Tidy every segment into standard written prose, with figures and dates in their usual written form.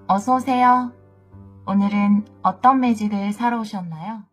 어서 오세요. 오늘은 어떤 매직을 사러 오셨나요?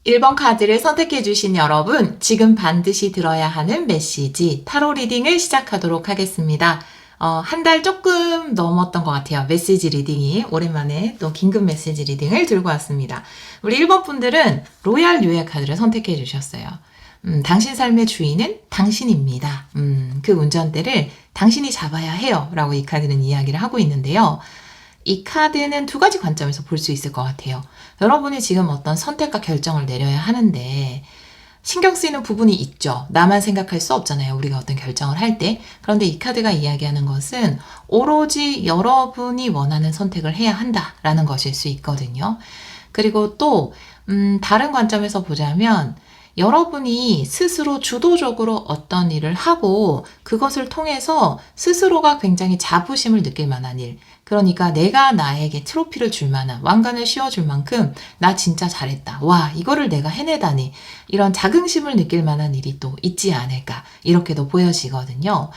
일 번 카드를 선택해 주신 여러분, 지금 반드시 들어야 하는 메시지 타로 리딩을 시작하도록 하겠습니다. 한 달 조금 넘었던 것 같아요. 메시지 리딩이. 오랜만에 또 긴급 메시지 리딩을 들고 왔습니다. 우리 1번 분들은 로얄 뉴의 카드를 선택해 주셨어요. 당신 삶의 주인은 당신입니다. 그 운전대를 당신이 잡아야 해요. 라고 이 카드는 이야기를 하고 있는데요. 이 카드는 두 가지 관점에서 볼 수 있을 것 같아요. 여러분이 지금 어떤 선택과 결정을 내려야 하는데 신경 쓰이는 부분이 있죠. 나만 생각할 수 없잖아요. 우리가 어떤 결정을 할 때. 그런데 이 카드가 이야기하는 것은 오로지 여러분이 원하는 선택을 해야 한다라는 것일 수 있거든요. 그리고 또 다른 관점에서 보자면 여러분이 스스로 주도적으로 어떤 일을 하고 그것을 통해서 스스로가 굉장히 자부심을 느낄 만한 일, 그러니까 내가 나에게 트로피를 줄 만한, 왕관을 씌워줄 만큼 나 진짜 잘했다. 와, 이거를 내가 해내다니. 이런 자긍심을 느낄 만한 일이 또 있지 않을까. 이렇게도 보여지거든요.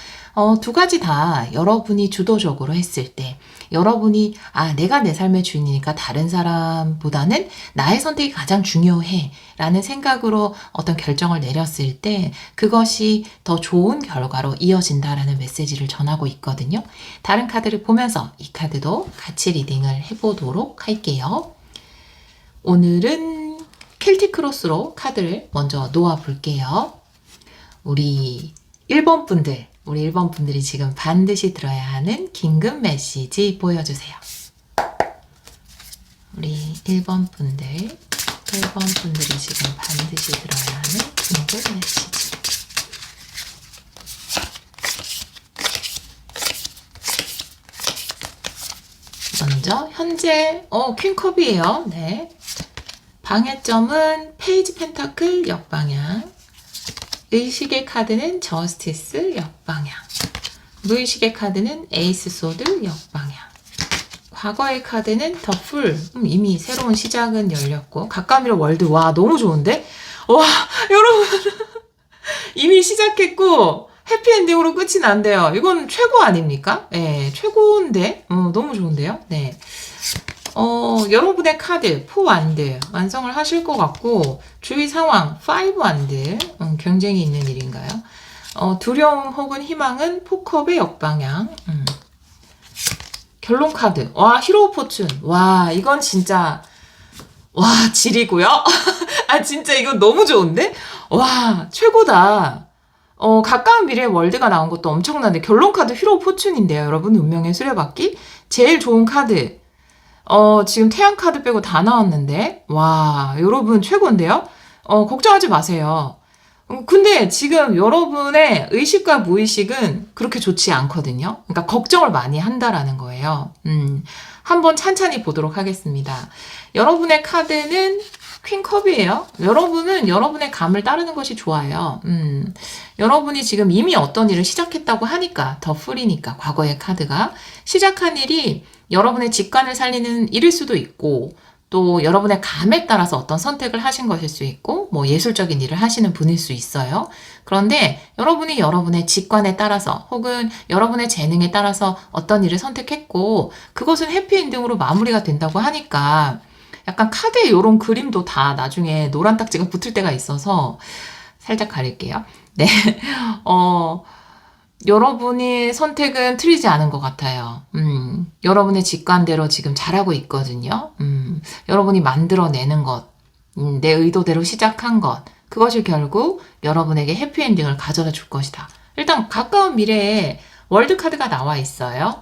두 가지 다 여러분이 주도적으로 했을 때, 여러분이 내가 내 삶의 주인이니까 다른 사람보다는 나의 선택이 가장 중요해 라는 생각으로 어떤 결정을 내렸을 때 그것이 더 좋은 결과로 이어진다라는 메시지를 전하고 있거든요. 다른 카드를 보면서 이 카드도 같이 리딩을 해보도록 할게요. 오늘은 켈틱 크로스로 카드를 먼저 놓아 볼게요. 우리 1번 분들이 지금 반드시 들어야 하는 긴급 메시지 보여주세요. 우리 1번 분들이 지금 반드시 들어야 하는 긴급 메시지. 먼저 현재 퀸컵이에요. 네. 방해점은 페이지 펜타클 역방향, 의식의 카드는 저스티스 역방향, 무의식의 카드는 에이스 소드 역방향, 과거의 카드는 더 풀, 이미 새로운 시작은 열렸고, 가까운 미래 월드, 와 너무 좋은데? 와 여러분 이미 시작했고 해피엔딩으로 끝이 난대요. 이건 최고 아닙니까? 네, 최고인데? 너무 좋은데요? 네. 여러분의 카드, 4완드 완성을 하실 것 같고, 주위 상황, 5완드, 경쟁이 있는 일인가요? 두려움 혹은 희망은 포컵의 역방향, 결론 카드, 와, 히로 포춘, 와, 이건 진짜, 와, 질이고요. 진짜 이거 너무 좋은데? 와, 최고다. 가까운 미래의 월드가 나온 것도 엄청난데, 결론 카드 히로 포춘인데요, 여러분. 운명의 수레바퀴. 제일 좋은 카드. 지금 태양 카드 빼고 다 나왔는데, 와, 여러분 최고인데요? 걱정하지 마세요. 근데 지금 여러분의 의식과 무의식은 그렇게 좋지 않거든요. 그러니까 걱정을 많이 한다라는 거예요. 한번 찬찬히 보도록 하겠습니다. 여러분의 카드는 퀸컵이에요. 여러분은 여러분의 감을 따르는 것이 좋아요. 여러분이 지금 이미 어떤 일을 시작했다고 하니까, 더 풀이니까, 과거의 카드가. 시작한 일이 여러분의 직관을 살리는 일일 수도 있고, 또 여러분의 감에 따라서 어떤 선택을 하신 것일 수 있고, 뭐 예술적인 일을 하시는 분일 수 있어요. 그런데 여러분이 여러분의 직관에 따라서 혹은 여러분의 재능에 따라서 어떤 일을 선택했고, 그것은 해피엔딩으로 마무리가 된다고 하니까 약간 카드에 이런 그림도 다 나중에 노란 딱지가 붙을 때가 있어서 살짝 가릴게요. 네. 여러분의 선택은 틀리지 않은 것 같아요. 여러분의 직관대로 지금 잘하고 있거든요. 여러분이 만들어내는 것, 내 의도대로 시작한 것, 그것이 결국 여러분에게 해피엔딩을 가져다 줄 것이다. 일단 가까운 미래에 월드카드가 나와 있어요.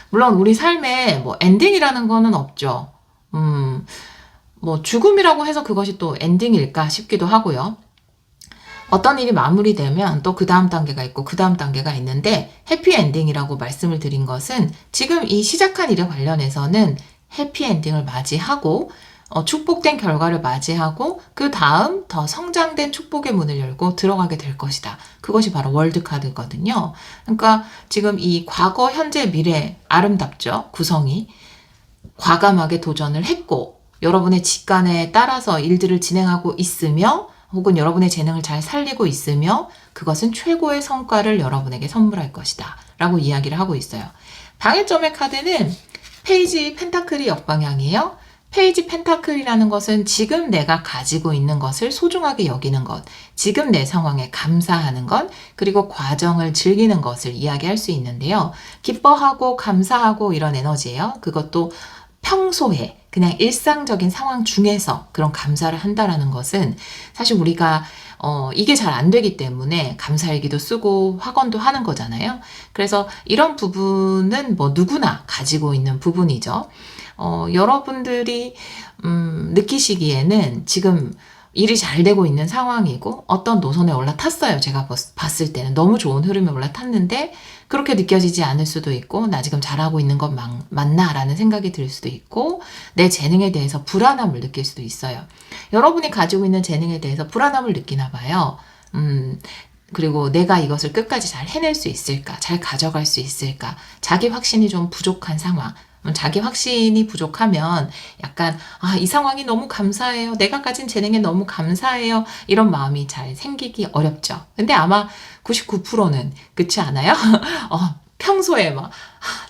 물론 우리 삶에 뭐 엔딩이라는 거는 없죠. 뭐 죽음이라고 해서 그것이 또 엔딩일까 싶기도 하고요. 어떤 일이 마무리되면 또 그 다음 단계가 있고 그 다음 단계가 있는데 해피엔딩이라고 말씀을 드린 것은 지금 이 시작한 일에 관련해서는 해피엔딩을 맞이하고 축복된 결과를 맞이하고 그 다음 더 성장된 축복의 문을 열고 들어가게 될 것이다. 그것이 바로 월드카드거든요. 그러니까 지금 이 과거, 현재, 미래 아름답죠. 구성이. 과감하게 도전을 했고 여러분의 직관에 따라서 일들을 진행하고 있으며 혹은 여러분의 재능을 잘 살리고 있으며 그것은 최고의 성과를 여러분에게 선물할 것이다 라고 이야기를 하고 있어요. 방해점의 카드는 페이지 펜타클이 역방향이에요. 페이지 펜타클이라는 것은 지금 내가 가지고 있는 것을 소중하게 여기는 것, 지금 내 상황에 감사하는 것, 그리고 과정을 즐기는 것을 이야기할 수 있는데요. 기뻐하고 감사하고 이런 에너지예요. 그것도 평소에 그냥 일상적인 상황 중에서 그런 감사를 한다라는 것은 사실 우리가 이게 잘 안 되기 때문에 감사일기도 쓰고 확언도 하는 거잖아요. 그래서 이런 부분은 뭐 누구나 가지고 있는 부분이죠. 여러분들이 느끼시기에는 지금 일이 잘 되고 있는 상황이고 어떤 노선에 올라탔어요. 제가 봤을 때는 너무 좋은 흐름에 올라탔는데 그렇게 느껴지지 않을 수도 있고 나 지금 잘하고 있는 건 맞나? 라는 생각이 들 수도 있고 내 재능에 대해서 불안함을 느낄 수도 있어요. 여러분이 가지고 있는 재능에 대해서 불안함을 느끼나 봐요. 그리고 내가 이것을 끝까지 잘 해낼 수 있을까? 잘 가져갈 수 있을까? 자기 확신이 좀 부족한 상황. 자기 확신이 부족하면 약간 이 상황이 너무 감사해요. 내가 가진 재능에 너무 감사해요. 이런 마음이 잘 생기기 어렵죠. 근데 아마 99%는 그렇지 않아요? 평소에 막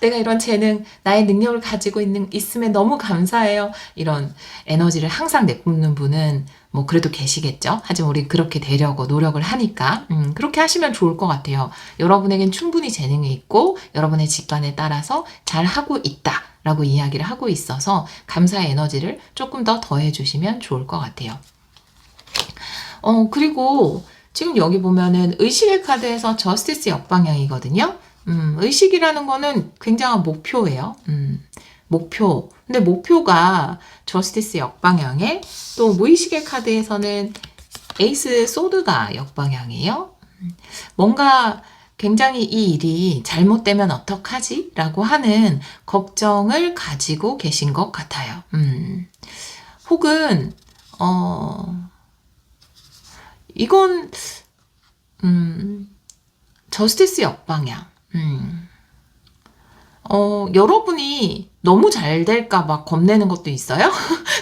내가 이런 재능, 나의 능력을 가지고 있음에 너무 감사해요. 이런 에너지를 항상 내뿜는 분은 뭐 그래도 계시겠죠. 하지만 우리 그렇게 되려고 노력을 하니까 그렇게 하시면 좋을 것 같아요. 여러분에겐 충분히 재능이 있고 여러분의 직관에 따라서 잘하고 있다 라고 이야기를 하고 있어서 감사의 에너지를 조금 더 더해주시면 좋을 것 같아요. 그리고 지금 여기 보면은 의식의 카드에서 저스티스 역방향이거든요. 의식이라는 거는 굉장한 목표예요. 목표. 근데 목표가 저스티스 역방향에 또 무의식의 카드에서는 에이스 소드가 역방향이에요. 뭔가 굉장히 이 일이 잘못되면 어떡하지? 라고 하는 걱정을 가지고 계신 것 같아요. 혹은 이건 저스티스 역방향. 여러분이 너무 잘 될까 봐 겁내는 것도 있어요?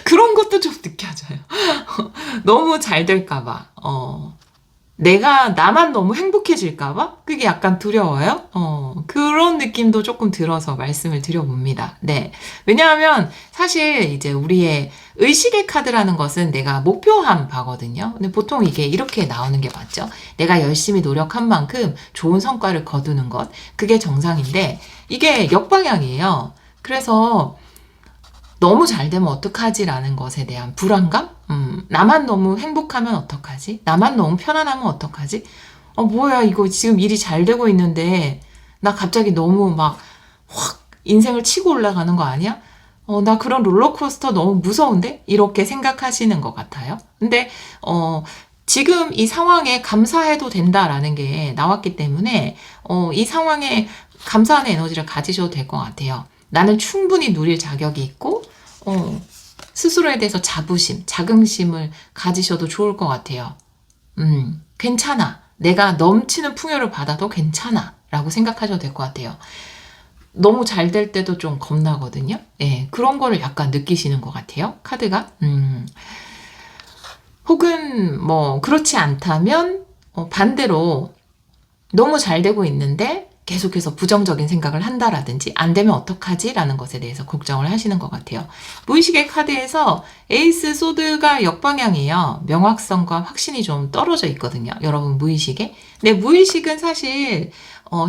그런 것도 좀 느껴져요. 너무 잘 될까 봐. 나만 너무 행복해질까 봐? 그게 약간 두려워요? 그런 느낌도 조금 들어서 말씀을 드려봅니다. 네. 왜냐하면 사실 이제 우리의 의식의 카드라는 것은 내가 목표한 바거든요. 근데 보통 이게 이렇게 나오는 게 맞죠? 내가 열심히 노력한 만큼 좋은 성과를 거두는 것. 그게 정상인데 이게 역방향이에요. 그래서 너무 잘 되면 어떡하지라는 것에 대한 불안감? 나만 너무 행복하면 어떡하지? 나만 너무 편안하면 어떡하지? 뭐야, 이거 지금 일이 잘 되고 있는데, 나 갑자기 너무 막, 확, 인생을 치고 올라가는 거 아니야? 나 그런 롤러코스터 너무 무서운데? 이렇게 생각하시는 것 같아요. 근데, 지금 이 상황에 감사해도 된다라는 게 나왔기 때문에, 이 상황에 감사하는 에너지를 가지셔도 될 것 같아요. 나는 충분히 누릴 자격이 있고 스스로에 대해서 자긍심을 가지셔도 좋을 것 같아요. 괜찮아. 내가 넘치는 풍요를 받아도 괜찮아. 라고 생각하셔도 될 것 같아요. 너무 잘 될 때도 좀 겁나거든요. 예, 그런 거를 약간 느끼시는 것 같아요. 카드가. 혹은 뭐 그렇지 않다면 반대로 너무 잘 되고 있는데 계속해서 부정적인 생각을 한다라든지 안 되면 어떡하지? 라는 것에 대해서 걱정을 하시는 것 같아요. 무의식의 카드에서 에이스 소드가 역방향이에요. 명확성과 확신이 좀 떨어져 있거든요. 여러분 무의식에. 근데 무의식은 사실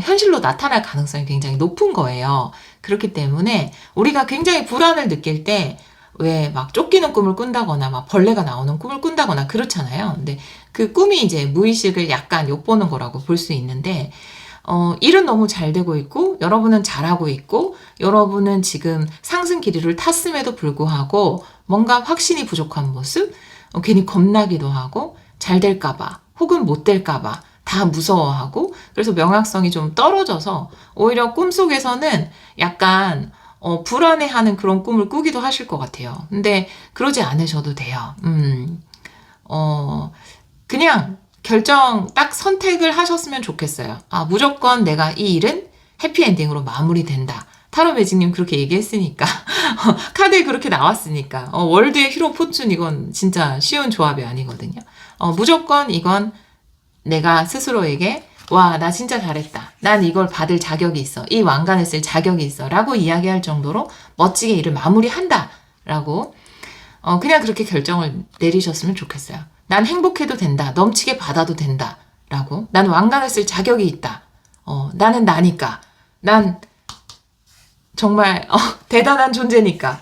현실로 나타날 가능성이 굉장히 높은 거예요. 그렇기 때문에 우리가 굉장히 불안을 느낄 때 왜 막 쫓기는 꿈을 꾼다거나 막 벌레가 나오는 꿈을 꾼다거나 그렇잖아요. 근데 그 꿈이 이제 무의식을 약간 엿보는 거라고 볼 수 있는데 일은 너무 잘 되고 있고, 여러분은 잘하고 있고, 여러분은 지금 상승 기류를 탔음에도 불구하고, 뭔가 확신이 부족한 모습, 괜히 겁나기도 하고, 잘 될까봐, 혹은 못 될까봐, 다 무서워하고, 그래서 명확성이 좀 떨어져서, 오히려 꿈속에서는 약간, 불안해하는 그런 꿈을 꾸기도 하실 것 같아요. 근데 그러지 않으셔도 돼요. 그냥 결정 딱 선택을 하셨으면 좋겠어요. 아, 무조건 내가 이 일은 해피엔딩으로 마무리된다. 타로 매직님 그렇게 얘기했으니까. 카드에 그렇게 나왔으니까. 월드의 히로 포춘 이건 진짜 쉬운 조합이 아니거든요. 무조건 이건 내가 스스로에게 와, 나 진짜 잘했다. 난 이걸 받을 자격이 있어. 이 왕관을 쓸 자격이 있어. 라고 이야기할 정도로 멋지게 일을 마무리한다. 라고 그냥 그렇게 결정을 내리셨으면 좋겠어요. 난 행복해도 된다. 넘치게 받아도 된다. 라고. 난 왕관을 쓸 자격이 있다. 나는 나니까. 난 정말 대단한 존재니까.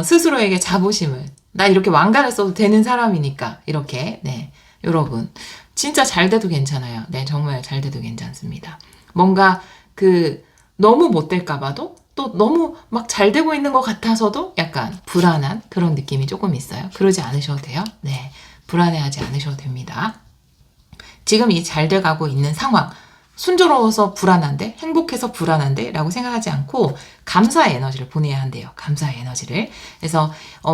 스스로에게 자부심을. 나 이렇게 왕관을 써도 되는 사람이니까. 이렇게. 네. 여러분. 진짜 잘 돼도 괜찮아요. 네. 정말 잘 돼도 괜찮습니다. 뭔가 너무 못 될까 봐도 또 너무 막 잘 되고 있는 것 같아서도 약간 불안한 그런 느낌이 조금 있어요. 그러지 않으셔도 돼요. 네. 불안해하지 않으셔도 됩니다. 지금 이 잘 돼가고 있는 상황, 순조로워서 불안한데, 행복해서 불안한데 라고 생각하지 않고 감사의 에너지를 보내야 한대요. 감사의 에너지를. 그래서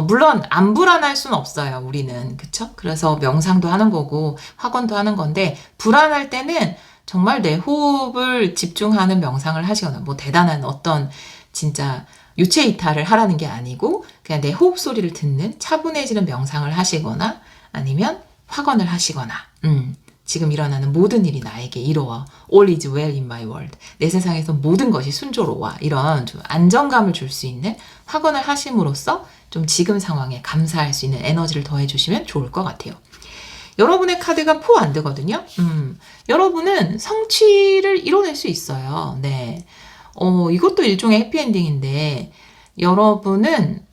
물론 안 불안할 수는 없어요. 우리는. 그쵸? 그래서 명상도 하는 거고 학원도 하는 건데 불안할 때는 정말 내 호흡을 집중하는 명상을 하시거나 뭐 대단한 어떤 진짜 유체 이탈을 하라는 게 아니고 그냥 내 호흡 소리를 듣는 차분해지는 명상을 하시거나 아니면 확언을 하시거나 지금 일어나는 모든 일이 나에게 이로워. All is well in my world. 내 세상에서 모든 것이 순조로워. 이런 좀 안정감을 줄 수 있는 확언을 하심으로써 좀 지금 상황에 감사할 수 있는 에너지를 더해주시면 좋을 것 같아요. 여러분의 카드가 포 안 되거든요. 여러분은 성취를 이뤄낼 수 있어요. 네. 이것도 일종의 해피엔딩인데 여러분은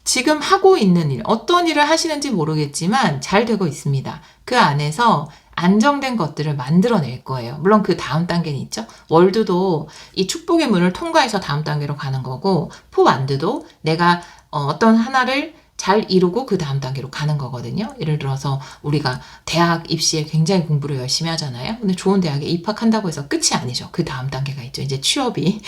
지금 하고 있는 일, 어떤 일을 하시는지 모르겠지만 잘 되고 있습니다. 그 안에서 안정된 것들을 만들어낼 거예요. 물론 그 다음 단계는 있죠. 월드도 이 축복의 문을 통과해서 다음 단계로 가는 거고 포완드도 내가 어떤 하나를 잘 이루고 그 다음 단계로 가는 거거든요. 예를 들어서 우리가 대학 입시에 굉장히 공부를 열심히 하잖아요. 근데 좋은 대학에 입학한다고 해서 끝이 아니죠. 그 다음 단계가 있죠. 이제 취업이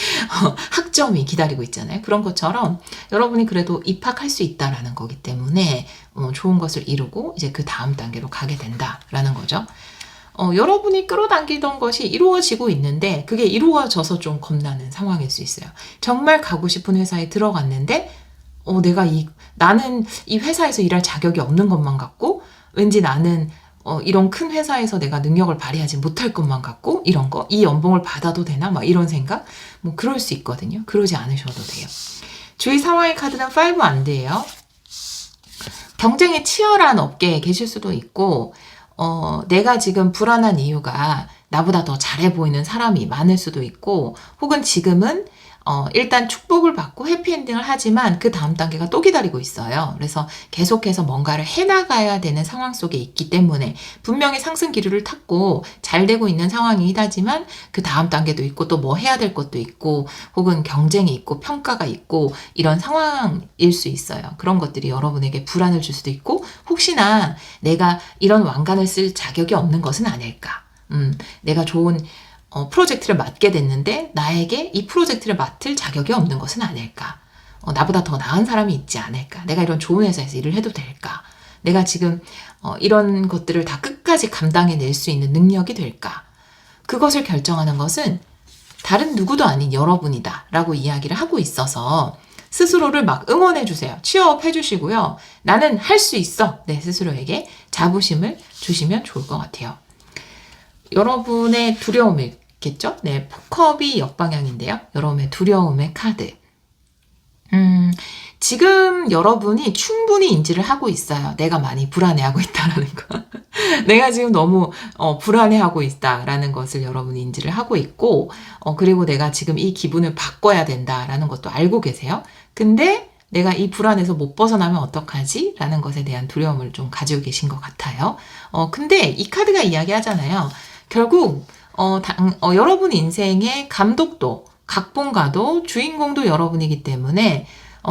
학점이 기다리고 있잖아요. 그런 것처럼 여러분이 그래도 입학할 수 있다라는 거기 때문에 좋은 것을 이루고 이제 그 다음 단계로 가게 된다라는 거죠. 여러분이 끌어당기던 것이 이루어지고 있는데 그게 이루어져서 좀 겁나는 상황일 수 있어요. 정말 가고 싶은 회사에 들어갔는데 나는 이 회사에서 일할 자격이 없는 것만 같고, 왠지 나는, 이런 큰 회사에서 내가 능력을 발휘하지 못할 것만 같고, 이런 거, 이 연봉을 받아도 되나? 막 이런 생각? 뭐, 그럴 수 있거든요. 그러지 않으셔도 돼요. 주위 상황의 카드는 5 안 돼요. 경쟁이 치열한 업계에 계실 수도 있고, 내가 지금 불안한 이유가 나보다 더 잘해 보이는 사람이 많을 수도 있고, 혹은 지금은 일단 축복을 받고 해피엔딩을 하지만 그 다음 단계가 또 기다리고 있어요. 그래서 계속해서 뭔가를 해나가야 되는 상황 속에 있기 때문에 분명히 상승 기류를 탔고 잘 되고 있는 상황이긴 하지만 그 다음 단계도 있고 또 뭐 해야 될 것도 있고 혹은 경쟁이 있고 평가가 있고 이런 상황일 수 있어요. 그런 것들이 여러분에게 불안을 줄 수도 있고 혹시나 내가 이런 왕관을 쓸 자격이 없는 것은 아닐까. 내가 좋은 프로젝트를 맡게 됐는데 나에게 이 프로젝트를 맡을 자격이 없는 것은 아닐까? 나보다 더 나은 사람이 있지 않을까? 내가 이런 좋은 회사에서 일을 해도 될까? 내가 지금 이런 것들을 다 끝까지 감당해낼 수 있는 능력이 될까? 그것을 결정하는 것은 다른 누구도 아닌 여러분이다 라고 이야기를 하고 있어서 스스로를 막 응원해 주세요. 취업해 주시고요. 나는 할 수 있어. 네, 스스로에게 자부심을 주시면 좋을 것 같아요. 여러분의 두려움이겠죠? 네, 포컵이 역방향인데요. 여러분의 두려움의 카드. 지금 여러분이 충분히 인지를 하고 있어요. 내가 많이 불안해하고 있다라는 거. 내가 지금 너무 불안해하고 있다라는 것을 여러분이 인지를 하고 있고, 그리고 내가 지금 이 기분을 바꿔야 된다라는 것도 알고 계세요. 근데 내가 이 불안에서 못 벗어나면 어떡하지? 라는 것에 대한 두려움을 좀 가지고 계신 것 같아요. 근데 이 카드가 이야기하잖아요. 결국 여러분 인생의 감독도, 각본가도, 주인공도 여러분이기 때문에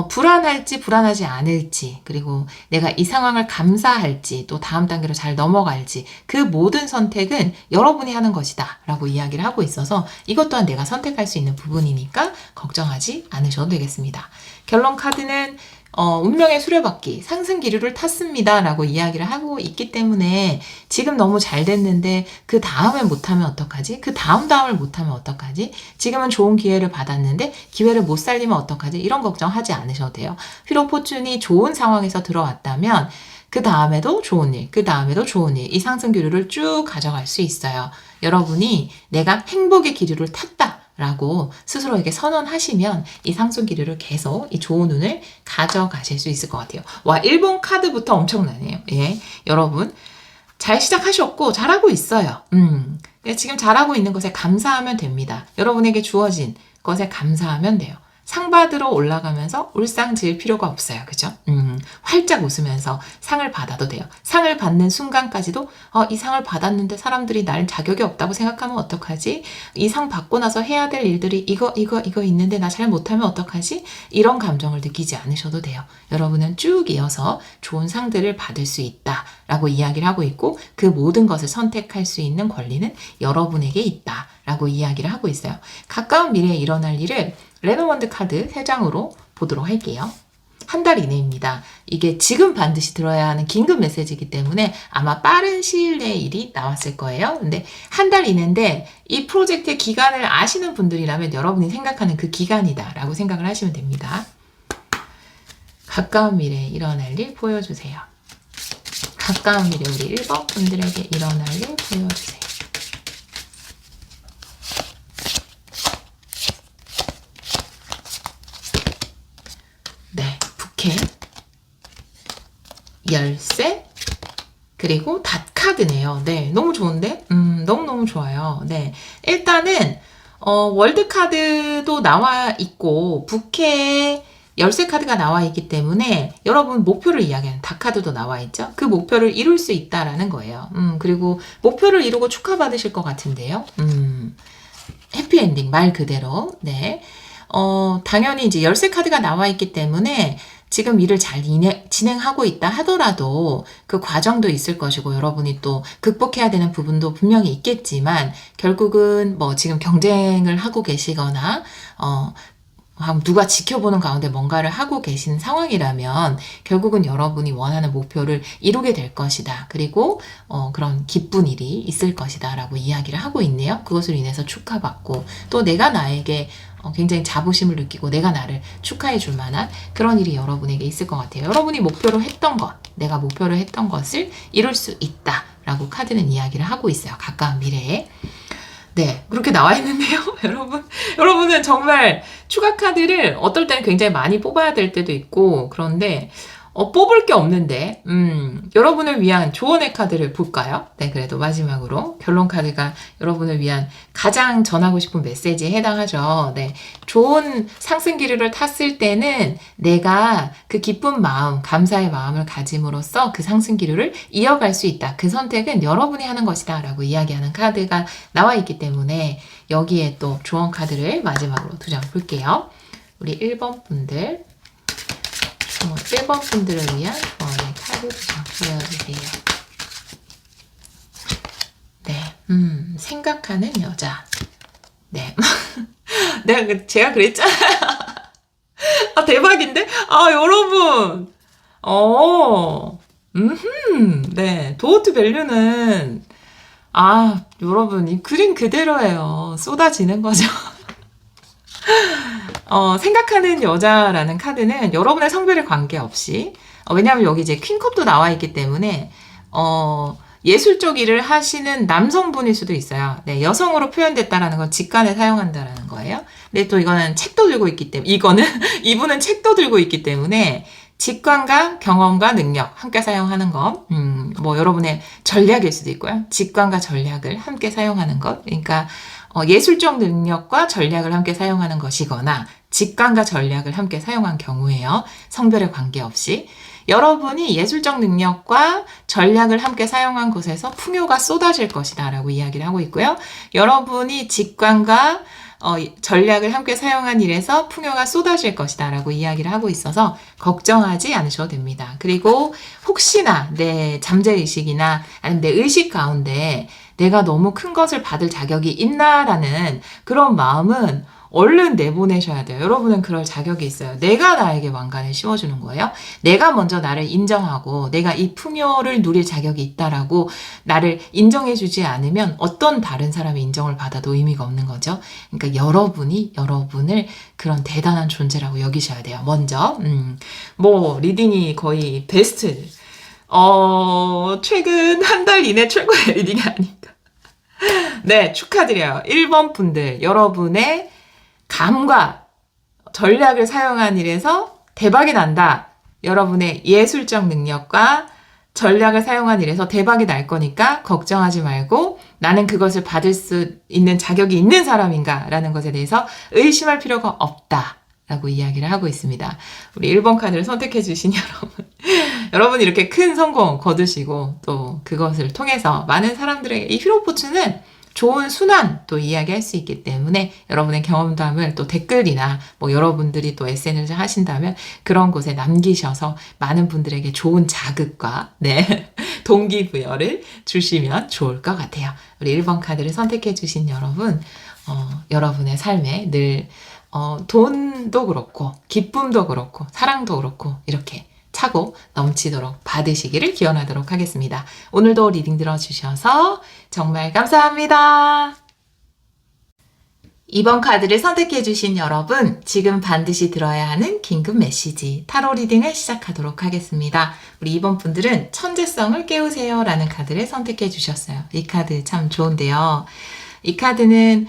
불안할지 불안하지 않을지, 그리고 내가 이 상황을 감사할지, 또 다음 단계로 잘 넘어갈지, 그 모든 선택은 여러분이 하는 것이다 라고 이야기를 하고 있어서 이것 또한 내가 선택할 수 있는 부분이니까 걱정하지 않으셔도 되겠습니다. 결론 카드는 운명의 수레바퀴, 상승 기류를 탔습니다 라고 이야기를 하고 있기 때문에 지금 너무 잘 됐는데 그 다음에 못하면 어떡하지? 그 다음을 못하면 어떡하지? 지금은 좋은 기회를 받았는데 기회를 못 살리면 어떡하지? 이런 걱정하지 않으셔도 돼요. 휘로포춘이 좋은 상황에서 들어왔다면 그 다음에도 좋은 일, 그 다음에도 좋은 일, 이 상승 기류를 쭉 가져갈 수 있어요. 여러분이 내가 행복의 기류를 탔다 라고 스스로에게 선언하시면 이 상승 기류를 계속 이 좋은 운을 가져가실 수 있을 것 같아요. 와, 1번 카드부터 엄청나네요. 예, 여러분 잘 시작하셨고 잘하고 있어요. 지금 잘하고 있는 것에 감사하면 됩니다. 여러분에게 주어진 것에 감사하면 돼요. 상 받으러 올라가면서 울상 지을 필요가 없어요. 그죠? 활짝 웃으면서 상을 받아도 돼요. 상을 받는 순간까지도 이 상을 받았는데 사람들이 날 자격이 없다고 생각하면 어떡하지? 이 상 받고 나서 해야 될 일들이 이거 있는데 나 잘 못하면 어떡하지? 이런 감정을 느끼지 않으셔도 돼요. 여러분은 쭉 이어서 좋은 상들을 받을 수 있다라고 이야기를 하고 있고 그 모든 것을 선택할 수 있는 권리는 여러분에게 있다라고 이야기를 하고 있어요. 가까운 미래에 일어날 일을 레노먼드 카드 3장으로 보도록 할게요. 한 달 이내입니다. 이게 지금 반드시 들어야 하는 긴급 메시지이기 때문에 아마 빠른 시일 내에 일이 나왔을 거예요. 근데 한 달 이내인데 이 프로젝트의 기간을 아시는 분들이라면 여러분이 생각하는 그 기간이다 라고 생각을 하시면 됩니다. 가까운 미래에 일어날 일 보여주세요. 가까운 미래 우리 1번 분들에게 일어날 일 보여주세요. 열쇠, 그리고 닷 카드네요. 네, 너무 좋은데? 너무너무 좋아요. 네. 일단은, 월드 카드도 나와 있고, 부캐에 열쇠 카드가 나와 있기 때문에 여러분 목표를 이야기하는 닷 카드도 나와 있죠. 그 목표를 이룰 수 있다라는 거예요. 그리고 목표를 이루고 축하받으실 것 같은데요. 해피엔딩 말 그대로. 네. 당연히 이제 열쇠 카드가 나와 있기 때문에 지금 일을 잘 진행하고 있다 하더라도 그 과정도 있을 것이고 여러분이 또 극복해야 되는 부분도 분명히 있겠지만 결국은 뭐 지금 경쟁을 하고 계시거나 누가 지켜보는 가운데 뭔가를 하고 계신 상황이라면 결국은 여러분이 원하는 목표를 이루게 될 것이다. 그리고 그런 기쁜 일이 있을 것이다 라고 이야기를 하고 있네요. 그것으로 인해서 축하받고 또 내가 나에게 굉장히 자부심을 느끼고 내가 나를 축하해 줄 만한 그런 일이 여러분에게 있을 것 같아요. 여러분이 목표로 했던 것, 내가 목표로 했던 것을 이룰 수 있다 라고 카드는 이야기를 하고 있어요. 가까운 미래에. 네, 그렇게 나와 있는데요, 여러분. 여러분은 정말 추가 카드를 어떨 때는 굉장히 많이 뽑아야 될 때도 있고, 그런데, 뽑을 게 없는데, 여러분을 위한 조언의 카드를 볼까요? 네, 그래도 마지막으로 결론 카드가 여러분을 위한 가장 전하고 싶은 메시지에 해당하죠. 네, 좋은 상승 기류를 탔을 때는 내가 그 기쁜 마음, 감사의 마음을 가짐으로써 그 상승 기류를 이어갈 수 있다. 그 선택은 여러분이 하는 것이다. 라고 이야기하는 카드가 나와 있기 때문에 여기에 또 조언 카드를 마지막으로 2장 볼게요. 우리 1번 분들. 1번 분들을 위한 조언의 카드 보여주세요. 네, 생각하는 여자. 네. 제가 그랬잖아요. 아, 대박인데? 아, 여러분. 네. 도어트 밸류는, 여러분, 이 그림 그대로예요. 쏟아지는 거죠. 생각하는 여자라는 카드는 여러분의 성별에 관계없이, 왜냐하면 여기 이제 퀸컵도 나와 있기 때문에, 예술적 일을 하시는 남성분일 수도 있어요. 네, 여성으로 표현됐다라는 건 직관에 사용한다라는 거예요. 근데 또 이거는 책도 들고 있기 때문에, 이분은 책도 들고 있기 때문에, 직관과 경험과 능력 함께 사용하는 것, 뭐 여러분의 전략일 수도 있고요. 직관과 전략을 함께 사용하는 것, 그러니까 예술적 능력과 전략을 함께 사용하는 것이거나 직관과 전략을 함께 사용한 경우에요. 성별에 관계없이. 여러분이 예술적 능력과 전략을 함께 사용한 곳에서 풍요가 쏟아질 것이다 라고 이야기를 하고 있고요. 여러분이 직관과 전략을 함께 사용한 일에서 풍요가 쏟아질 것이다 라고 이야기를 하고 있어서 걱정하지 않으셔도 됩니다. 그리고 혹시나 내 잠재의식이나 아니면 내 의식 가운데 내가 너무 큰 것을 받을 자격이 있나라는 그런 마음은 얼른 내보내셔야 돼요. 여러분은 그럴 자격이 있어요. 내가 나에게 왕관을 씌워주는 거예요. 내가 먼저 나를 인정하고 내가 이 풍요를 누릴 자격이 있다라고 나를 인정해주지 않으면 어떤 다른 사람의 인정을 받아도 의미가 없는 거죠. 그러니까 여러분이 여러분을 그런 대단한 존재라고 여기셔야 돼요. 먼저 뭐 리딩이 거의 베스트 최근 한 달 이내 최고의 리딩이 아닌가. 네, 축하드려요. 1번 분들 여러분의 감과 전략을 사용한 일에서 대박이 난다. 여러분의 예술적 능력과 전략을 사용한 일에서 대박이 날 거니까 걱정하지 말고 나는 그것을 받을 수 있는 자격이 있는 사람인가 라는 것에 대해서 의심할 필요가 없다 라고 이야기를 하고 있습니다. 우리 1번 카드를 선택해 주신 여러분. 여러분이 이렇게 큰 성공 거두시고 또 그것을 통해서 많은 사람들에게 이 히로포츠는 좋은 순환도 이야기할 수 있기 때문에 여러분의 경험담을 또 댓글이나 뭐 여러분들이 또 SNS 하신다면 그런 곳에 남기셔서 많은 분들에게 좋은 자극과 동기부여를 주시면 좋을 것 같아요. 우리 1번 카드를 선택해 주신 여러분, 여러분의 삶에 늘 돈도 그렇고 기쁨도 그렇고 사랑도 그렇고 이렇게 차고 넘치도록 받으시기를 기원하도록 하겠습니다. 오늘도 리딩 들어주셔서 정말 감사합니다. 2번 카드를 선택해 주신 여러분, 지금 반드시 들어야 하는 긴급 메시지 타로 리딩을 시작하도록 하겠습니다. 우리 2번 분들은 천재성을 깨우세요 라는 카드를 선택해 주셨어요. 이 카드 참 좋은데요. 이 카드는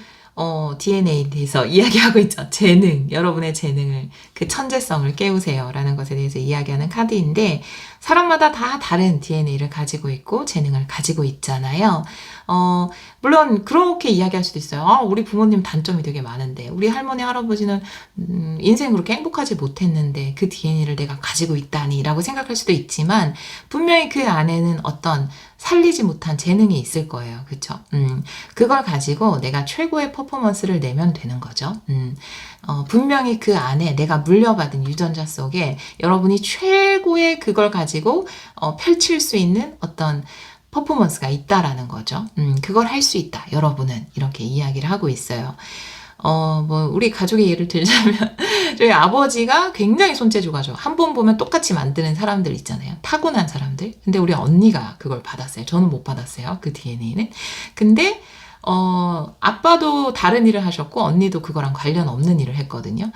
DNA에 대해서 이야기하고 있죠. 재능, 여러분의 재능을, 그 천재성을 깨우세요 라는 것에 대해서 이야기하는 카드인데 사람마다 다 다른 DNA를 가지고 있고 재능을 가지고 있잖아요. 물론 그렇게 이야기할 수도 있어요. 우리 부모님 단점이 되게 많은데 우리 할머니, 할아버지는 인생 그렇게 행복하지 못했는데 그 DNA를 내가 가지고 있다니 라고 생각할 수도 있지만 분명히 그 안에는 어떤 살리지 못한 재능이 있을 거예요. 그쵸? 그걸 가지고 내가 최고의 퍼포먼스를 내면 되는 거죠. 분명히 그 안에 내가 물려받은 유전자 속에 여러분이 최고의 그걸 가지고 펼칠 수 있는 어떤 퍼포먼스가 있다라는 거죠. 그걸 할 수 있다. 여러분은 이렇게 이야기를 하고 있어요. 우리 가족의 예를 들자면, 저희 아버지가 굉장히 손재주가죠. 한 번 보면 똑같이 만드는 사람들 있잖아요. 타고난 사람들. 근데 우리 언니가 그걸 받았어요. 저는 못 받았어요. 그 DNA는. 근데, 아빠도 다른 일을 하셨고, 언니도 그거랑 관련 없는 일을 했거든요.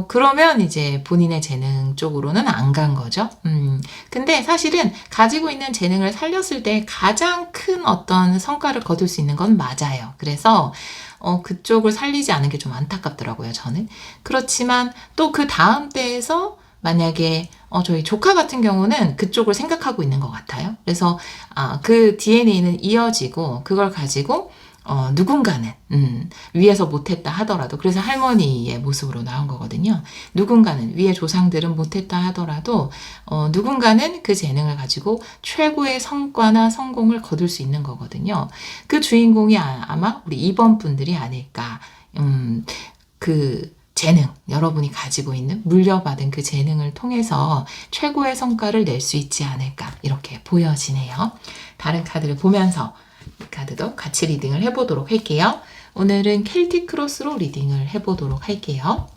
그러면 이제 본인의 재능 쪽으로는 안 간 거죠. 근데 사실은 가지고 있는 재능을 살렸을 때 가장 큰 어떤 성과를 거둘 수 있는 건 맞아요. 그래서, 그쪽을 살리지 않은 게 좀 안타깝더라고요, 저는. 그렇지만 또 그 다음 때에서 만약에 저희 조카 같은 경우는 그쪽을 생각하고 있는 것 같아요. 그래서 그 DNA는 이어지고 그걸 가지고 누군가는 위에서 못했다 하더라도 그래서 할머니의 모습으로 나온 거거든요. 누군가는 위의 조상들은 못했다 하더라도 누군가는 그 재능을 가지고 최고의 성과나 성공을 거둘 수 있는 거거든요. 그 주인공이 아마 우리 2번 분들이 아닐까. 그 재능, 여러분이 가지고 있는 물려받은 그 재능을 통해서 최고의 성과를 낼 수 있지 않을까 이렇게 보여지네요. 다른 카드를 보면서 이 카드도 같이 리딩을 해보도록 할게요. 오늘은 켈틱 크로스로 리딩을 해보도록 할게요.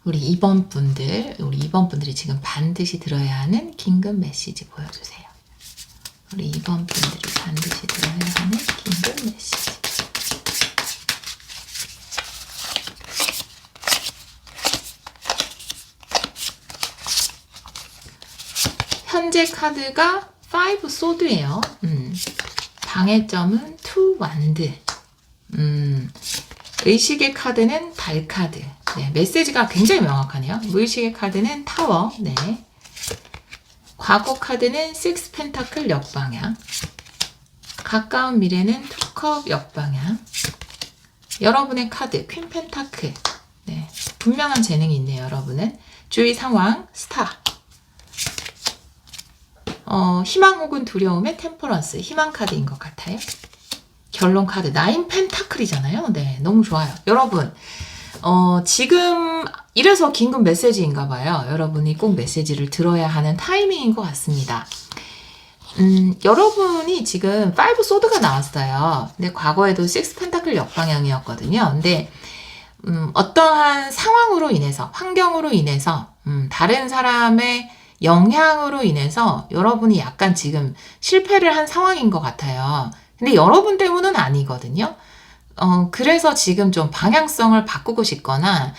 우리 2번 분들이 지금 반드시 들어야 하는 긴급 메시지 보여주세요. 우리 2번 분들이 반드시 들어야 하는 긴급 메시지. 현재 카드가 5 소드예요. 방해점은 2 완드. 의식의 카드는 달카드. 네, 메시지가 굉장히 명확하네요. 무의식의 카드는 타워. 네. 과거 카드는 6 펜타클 역방향. 가까운 미래는 2컵 역방향. 여러분의 카드 퀸 펜타클. 네, 분명한 재능이 있네요. 여러분은 주위 상황 스타. 희망 혹은 두려움의 템퍼런스. 희망 카드인 것 같아요. 결론 카드 나인 펜타클이잖아요. 네, 너무 좋아요. 여러분 지금 이래서 긴급 메시지인가 봐요. 여러분이 꼭 메시지를 들어야 하는 타이밍인 것 같습니다. 여러분이 지금 5 소드가 나왔어요. 근데 과거에도 6 펜타클 역방향이었거든요. 근데 어떠한 상황으로 인해서, 환경으로 인해서, 다른 사람의 영향으로 인해서 여러분이 약간 지금 실패를 한 상황인 것 같아요. 근데 여러분 때문은 아니거든요. 그래서 지금 좀 방향성을 바꾸고 싶거나,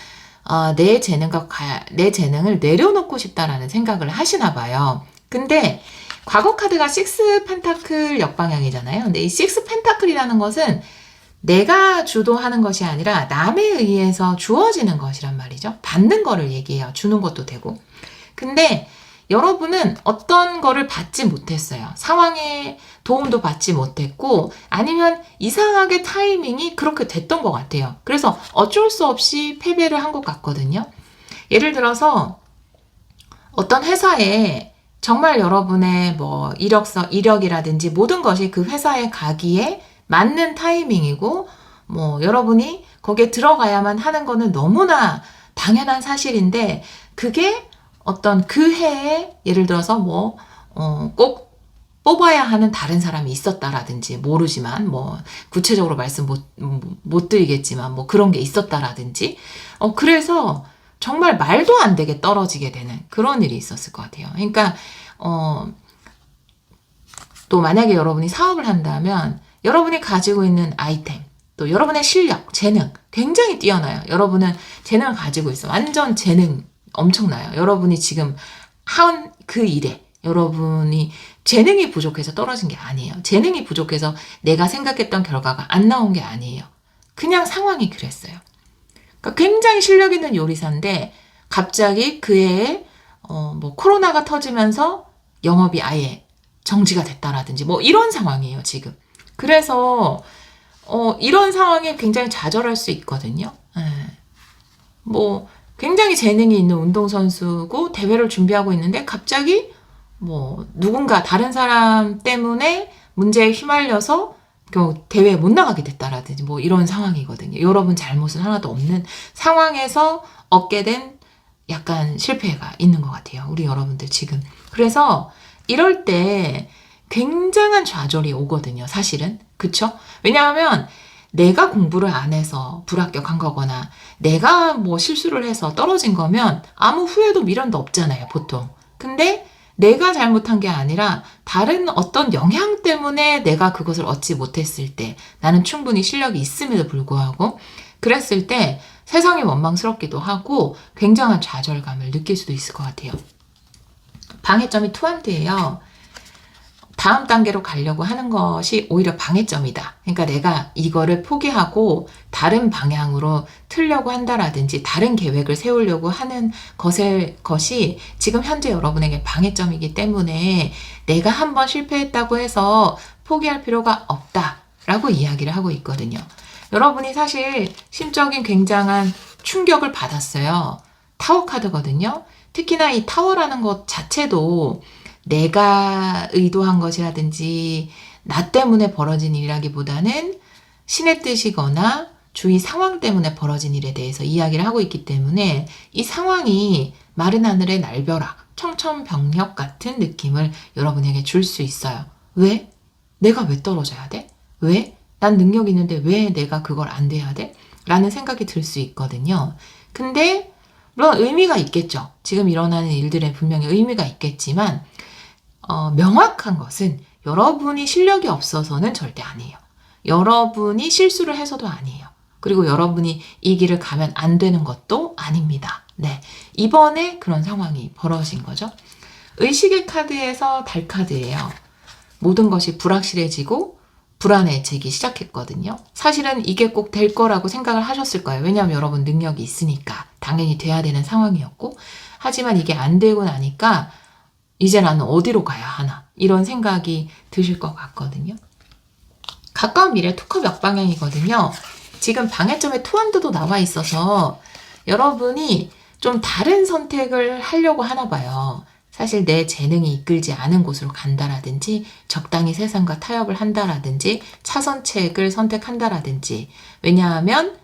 내 재능을 내려놓고 싶다라는 생각을 하시나 봐요. 근데 과거 카드가 6 펜타클 역방향이잖아요. 근데 이 6 펜타클이라는 것은 내가 주도하는 것이 아니라 남에 의해서 주어지는 것이란 말이죠. 받는 거를 얘기해요. 주는 것도 되고. 근데 여러분은 어떤 거를 받지 못했어요. 상황에 도움도 받지 못했고 아니면 이상하게 타이밍이 그렇게 됐던 것 같아요. 그래서 어쩔 수 없이 패배를 한 것 같거든요. 예를 들어서 어떤 회사에 정말 여러분의 뭐 이력이라든지 모든 것이 그 회사에 가기에 맞는 타이밍이고 뭐 여러분이 거기에 들어가야만 하는 거는 너무나 당연한 사실인데 그게 어떤 그 해에 예를 들어서 뭐 꼭 뽑아야 하는 다른 사람이 있었다라든지 모르지만 뭐 구체적으로 말씀 못 드리겠지만 뭐 그런 게 있었다라든지 그래서 정말 말도 안 되게 떨어지게 되는 그런 일이 있었을 것 같아요. 그러니까 또 만약에 여러분이 사업을 한다면 여러분이 가지고 있는 아이템 또 여러분의 실력, 재능 굉장히 뛰어나요. 여러분은 재능을 가지고 있어. 완전 재능 엄청나요. 여러분이 지금 한 그 일에 여러분이 재능이 부족해서 떨어진 게 아니에요. 재능이 부족해서 내가 생각했던 결과가 안 나온 게 아니에요. 그냥 상황이 그랬어요. 그러니까 굉장히 실력 있는 요리사인데 갑자기 그 해에 뭐 코로나가 터지면서 영업이 아예 정지가 됐다라든지 뭐 이런 상황이에요, 지금. 그래서 이런 상황에 굉장히 좌절할 수 있거든요. 뭐 굉장히 재능이 있는 운동선수고 대회를 준비하고 있는데 갑자기 뭐 누군가 다른 사람 때문에 문제에 휘말려서 대회에 못 나가게 됐다라든지 뭐 이런 상황이거든요. 여러분 잘못은 하나도 없는 상황에서 얻게 된 약간 실패가 있는 것 같아요. 우리 여러분들 지금. 그래서 이럴 때 굉장한 좌절이 오거든요. 사실은. 그쵸? 왜냐하면 내가 공부를 안 해서 불합격한 거거나 내가 뭐 실수를 해서 떨어진 거면 아무 후회도 미련도 없잖아요. 보통. 근데 내가 잘못한 게 아니라 다른 어떤 영향 때문에 내가 그것을 얻지 못했을 때 나는 충분히 실력이 있음에도 불구하고 그랬을 때 세상이 원망스럽기도 하고 굉장한 좌절감을 느낄 수도 있을 것 같아요. 방해점이 투한테예요. 다음 단계로 가려고 하는 것이 오히려 방해점이다. 그러니까 내가 이거를 포기하고 다른 방향으로 틀려고 한다라든지 다른 계획을 세우려고 하는 것이 지금 현재 여러분에게 방해점이기 때문에 내가 한번 실패했다고 해서 포기할 필요가 없다라고 이야기를 하고 있거든요. 여러분이 사실 심적인 굉장한 충격을 받았어요. 타워 카드거든요. 특히나 이 타워라는 것 자체도 내가 의도한 것이라든지 나 때문에 벌어진 일이라기보다는 신의 뜻이거나 주위 상황 때문에 벌어진 일에 대해서 이야기를 하고 있기 때문에 이 상황이 마른 하늘의 날벼락, 청천벽력 같은 느낌을 여러분에게 줄 수 있어요. 왜? 내가 왜 떨어져야 돼? 왜? 난 능력 있는데 왜 내가 그걸 안 돼야 돼? 라는 생각이 들 수 있거든요. 근데 물론 의미가 있겠죠. 지금 일어나는 일들에 분명히 의미가 있겠지만 명확한 것은 여러분이 실력이 없어서는 절대 아니에요. 여러분이 실수를 해서도 아니에요. 그리고 여러분이 이 길을 가면 안 되는 것도 아닙니다. 네, 이번에 그런 상황이 벌어진 거죠. 의식의 카드에서 달 카드예요. 모든 것이 불확실해지고 불안해지기 시작했거든요. 사실은 이게 꼭 될 거라고 생각을 하셨을 거예요. 왜냐하면 여러분 능력이 있으니까 당연히 돼야 되는 상황이었고 하지만 이게 안 되고 나니까 이제 나는 어디로 가야 하나 이런 생각이 드실 것 같거든요. 가까운 미래 투컵 역방향이거든요. 지금 방해점의 투한드도 나와 있어서 여러분이 좀 다른 선택을 하려고 하나 봐요. 사실 내 재능이 이끌지 않은 곳으로 간다라든지 적당히 세상과 타협을 한다라든지 차선책을 선택한다라든지 왜냐하면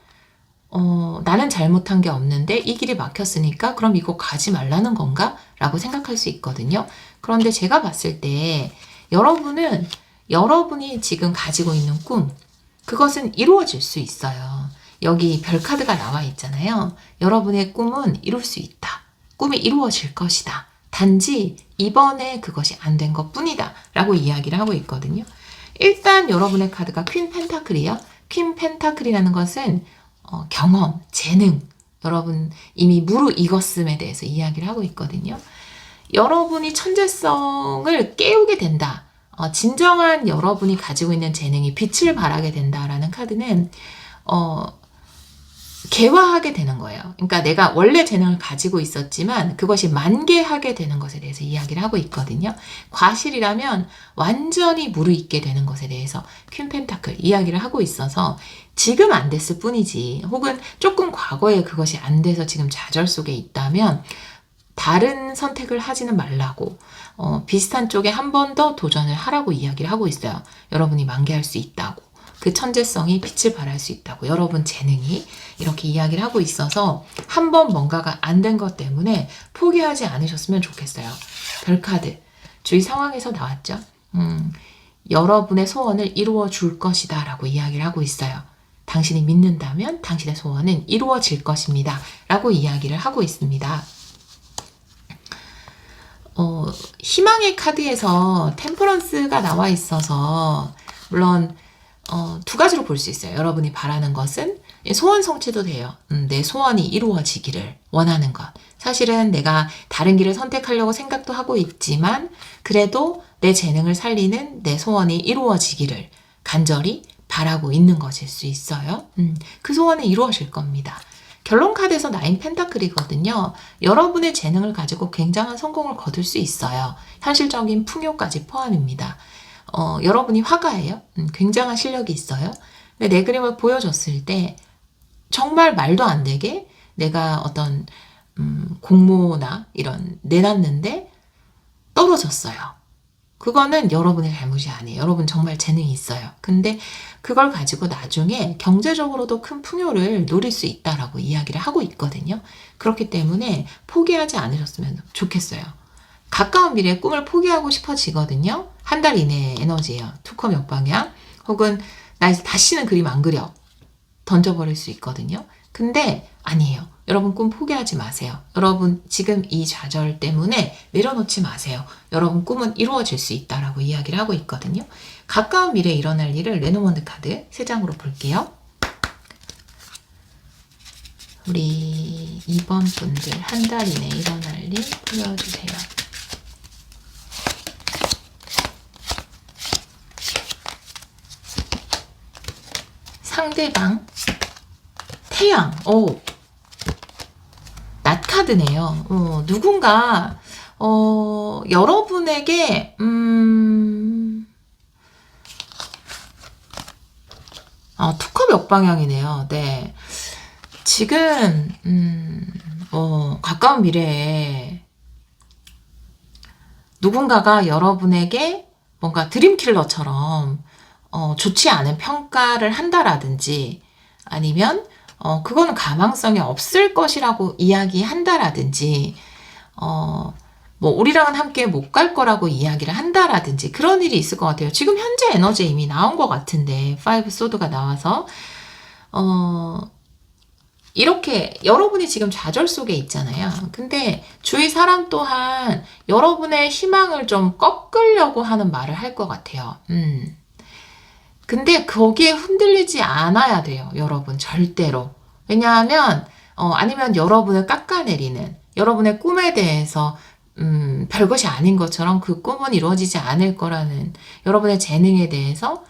나는 잘못한 게 없는데 이 길이 막혔으니까 그럼 이거 가지 말라는 건가? 라고 생각할 수 있거든요. 그런데 제가 봤을 때 여러분이 지금 가지고 있는 꿈 그것은 이루어질 수 있어요. 여기 별 카드가 나와 있잖아요. 여러분의 꿈은 이룰 수 있다. 꿈이 이루어질 것이다. 단지 이번에 그것이 안 된 것뿐이다. 라고 이야기를 하고 있거든요. 일단 여러분의 카드가 퀸 펜타클이요. 퀸 펜타클이라는 것은 경험, 재능, 여러분 이미 무르익었음에 대해서 이야기를 하고 있거든요. 여러분이 천재성을 깨우게 된다. 진정한 여러분이 가지고 있는 재능이 빛을 발하게 된다라는 카드는 개화하게 되는 거예요. 그러니까 내가 원래 재능을 가지고 있었지만 그것이 만개하게 되는 것에 대해서 이야기를 하고 있거든요. 과실이라면 완전히 무르익게 되는 것에 대해서 퀸 펜타클 이야기를 하고 있어서 지금 안 됐을 뿐이지 혹은 조금 과거에 그것이 안 돼서 지금 좌절 속에 있다면 다른 선택을 하지는 말라고 비슷한 쪽에 한 번 더 도전을 하라고 이야기를 하고 있어요. 여러분이 만개할 수 있다고. 그 천재성이 빛을 발할 수 있다고 여러분 재능이 이렇게 이야기를 하고 있어서 한 번 뭔가가 안 된 것 때문에 포기하지 않으셨으면 좋겠어요. 별카드 주위 상황에서 나왔죠. 여러분의 소원을 이루어 줄 것이다 라고 이야기를 하고 있어요. 당신이 믿는다면 당신의 소원은 이루어질 것입니다 라고 이야기를 하고 있습니다. 희망의 카드에서 템퍼런스가 나와 있어서 물론 두 가지로 볼 수 있어요. 여러분이 바라는 것은 소원 성취도 돼요. 내 소원이 이루어지기를 원하는 것. 사실은 내가 다른 길을 선택하려고 생각도 하고 있지만 그래도 내 재능을 살리는 내 소원이 이루어지기를 간절히 바라고 있는 것일 수 있어요. 그 소원은 이루어질 겁니다. 결론 카드에서 9 펜타클이거든요. 여러분의 재능을 가지고 굉장한 성공을 거둘 수 있어요. 현실적인 풍요까지 포함입니다. 여러분이 화가예요. 굉장한 실력이 있어요. 근데 내 그림을 보여줬을 때 정말 말도 안 되게 내가 어떤 공모나 이런 내놨는데 떨어졌어요. 그거는 여러분의 잘못이 아니에요. 여러분 정말 재능이 있어요. 근데 그걸 가지고 나중에 경제적으로도 큰 풍요를 누릴 수 있다라고 이야기를 하고 있거든요. 그렇기 때문에 포기하지 않으셨으면 좋겠어요. 가까운 미래의 꿈을 포기하고 싶어지거든요. 한 달 이내의 에너지예요. 투컵 역방향 혹은 나 이제 다시는 그림 안 그려 던져버릴 수 있거든요. 근데 아니에요. 여러분 꿈 포기하지 마세요. 여러분 지금 이 좌절 때문에 내려놓지 마세요. 여러분 꿈은 이루어질 수 있다라고 이야기를 하고 있거든요. 가까운 미래에 일어날 일을 레노먼드 카드 3장으로 볼게요. 우리 2번 분들 한 달 이내에 일어날 일 보여주세요. 상대방 태양 낫 카드네요. 누군가 여러분에게 투컵 역방향이네요. 네. 지금 가까운 미래에 누군가가 여러분에게 뭔가 드림킬러처럼 좋지 않은 평가를 한다라든지 아니면 그거는 가망성이 없을 것이라고 이야기한다라든지 뭐 우리랑은 함께 못 갈 거라고 이야기를 한다라든지 그런 일이 있을 것 같아요. 지금 현재 에너지에 이미 나온 것 같은데 5 소드가 나와서 이렇게 여러분이 지금 좌절 속에 있잖아요. 근데 주위 사람 또한 여러분의 희망을 좀 꺾으려고 하는 말을 할 것 같아요. 근데 거기에 흔들리지 않아야 돼요. 여러분 절대로. 왜냐하면 아니면 여러분을 깎아내리는 여러분의 꿈에 대해서 별것이 아닌 것처럼 그 꿈은 이루어지지 않을 거라는 여러분의 재능에 대해서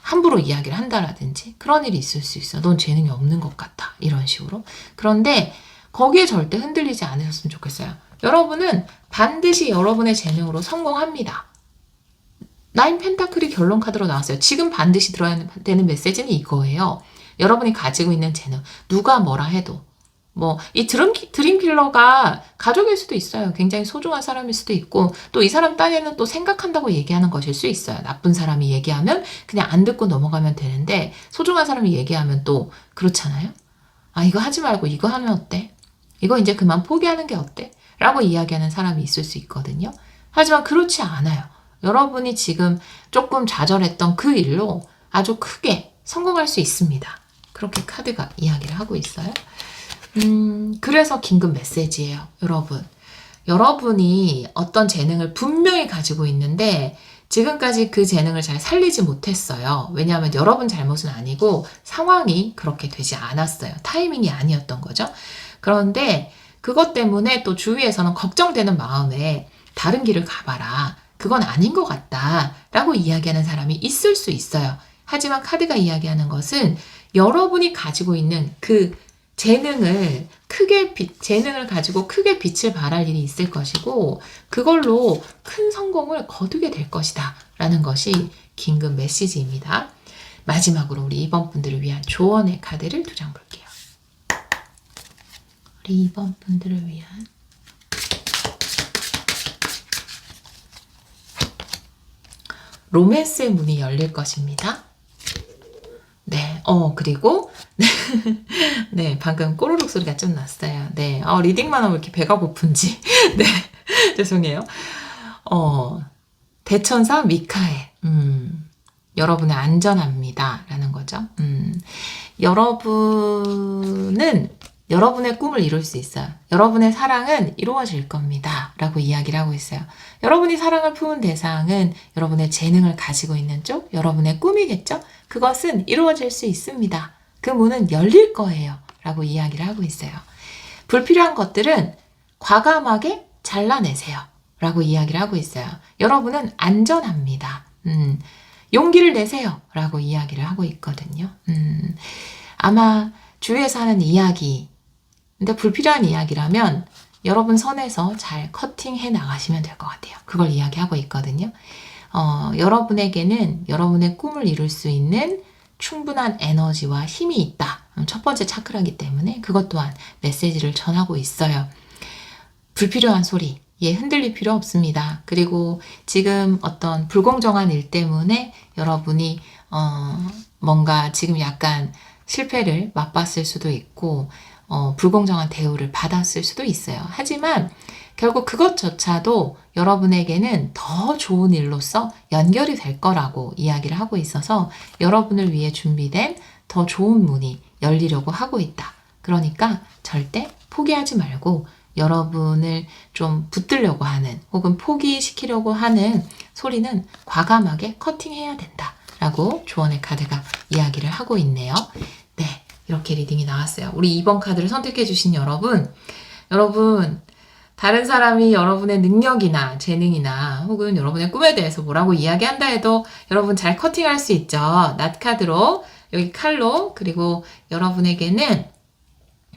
함부로 이야기를 한다라든지 그런 일이 있을 수 있어요. 넌 재능이 없는 것 같다. 이런 식으로. 그런데 거기에 절대 흔들리지 않으셨으면 좋겠어요. 여러분은 반드시 여러분의 재능으로 성공합니다. 나인 펜타클이 결론 카드로 나왔어요. 지금 반드시 들어야 되는 메시지는 이거예요. 여러분이 가지고 있는 재능, 누가 뭐라 해도 이 드림킬러가 가족일 수도 있어요. 굉장히 소중한 사람일 수도 있고, 또 이 사람 딴에는 또 생각한다고 얘기하는 것일 수 있어요. 나쁜 사람이 얘기하면 그냥 안 듣고 넘어가면 되는데, 소중한 사람이 얘기하면 또 그렇잖아요. 아, 이거 하지 말고 이거 하면 어때? 이거 이제 그만 포기하는 게 어때? 라고 이야기하는 사람이 있을 수 있거든요. 하지만 그렇지 않아요. 여러분이 지금 조금 좌절했던 그 일로 아주 크게 성공할 수 있습니다. 그렇게 카드가 이야기를 하고 있어요. 그래서 긴급 메시지예요, 여러분. 여러분이 어떤 재능을 분명히 가지고 있는데 지금까지 그 재능을 잘 살리지 못했어요. 왜냐하면 여러분 잘못은 아니고 상황이 그렇게 되지 않았어요. 타이밍이 아니었던 거죠. 그런데 그것 때문에 또 주위에서는 걱정되는 마음에 다른 길을 가봐라. 그건 아닌 것 같다. 라고 이야기하는 사람이 있을 수 있어요. 하지만 카드가 이야기하는 것은 여러분이 가지고 있는 그 재능을 가지고 크게 빛을 발할 일이 있을 것이고, 그걸로 큰 성공을 거두게 될 것이다. 라는 것이 긴급 메시지입니다. 마지막으로 우리 2번 분들을 위한 조언의 카드를 2장 볼게요. 우리 2번 분들을 위한 로맨스의 문이 열릴 것입니다. 네, 그리고, 네, 방금 꼬르륵 소리가 좀 났어요. 네, 리딩만 하면 이렇게 배가 고픈지. 네, 죄송해요. 대천사 미카엘, 여러분의 안전합니다. 라는 거죠. 여러분은 여러분의 꿈을 이룰 수 있어요. 여러분의 사랑은 이루어질 겁니다. 라고 이야기를 하고 있어요. 여러분이 사랑을 품은 대상은 여러분의 재능을 가지고 있는 쪽, 여러분의 꿈이겠죠? 그것은 이루어질 수 있습니다. 그 문은 열릴 거예요. 라고 이야기를 하고 있어요. 불필요한 것들은 과감하게 잘라내세요. 라고 이야기를 하고 있어요. 여러분은 안전합니다. 용기를 내세요. 라고 이야기를 하고 있거든요. 아마 주위에서 하는 이야기, 근데 불필요한 이야기라면 여러분 선에서 잘 커팅해 나가시면 될 것 같아요. 그걸 이야기하고 있거든요. 여러분에게는 여러분의 꿈을 이룰 수 있는 충분한 에너지와 힘이 있다. 첫 번째 차크라기 때문에 그것 또한 메시지를 전하고 있어요. 불필요한 소리, 흔들릴 필요 없습니다. 그리고 지금 어떤 불공정한 일 때문에 여러분이 뭔가 지금 약간 실패를 맛봤을 수도 있고 불공정한 대우를 받았을 수도 있어요. 하지만 결국 그것조차도 여러분에게는 더 좋은 일로서 연결이 될 거라고 이야기를 하고 있어서 여러분을 위해 준비된 더 좋은 문이 열리려고 하고 있다. 그러니까 절대 포기하지 말고 여러분을 좀 붙들려고 하는 혹은 포기시키려고 하는 소리는 과감하게 커팅해야 된다. 라고 조언의 카드가 이야기를 하고 있네요. 네, 이렇게 리딩이 나왔어요. 우리 2번 카드를 선택해 주신 여러분, 다른 사람이 여러분의 능력이나 재능이나 혹은 여러분의 꿈에 대해서 뭐라고 이야기한다 해도 여러분 잘 커팅할 수 있죠. 낫 카드로, 여기 칼로, 그리고 여러분에게는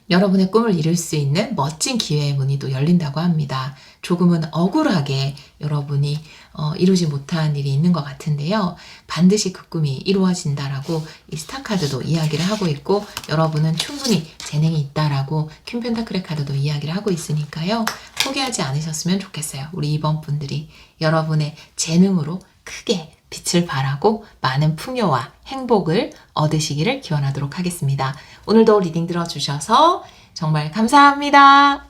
여러분의 꿈을 이룰 수 있는 멋진 기회의 문이 또 열린다고 합니다. 조금은 억울하게 여러분이 이루지 못한 일이 있는 것 같은데요. 반드시 그 꿈이 이루어진다라고 이 스타카드도 이야기를 하고 있고, 여러분은 충분히 재능이 있다라고 퀸 펜타클의 카드도 이야기를 하고 있으니까요. 포기하지 않으셨으면 좋겠어요. 우리 2번 분들이 여러분의 재능으로 크게 빛을 발하고 많은 풍요와 행복을 얻으시기를 기원하도록 하겠습니다. 오늘도 리딩 들어주셔서 정말 감사합니다.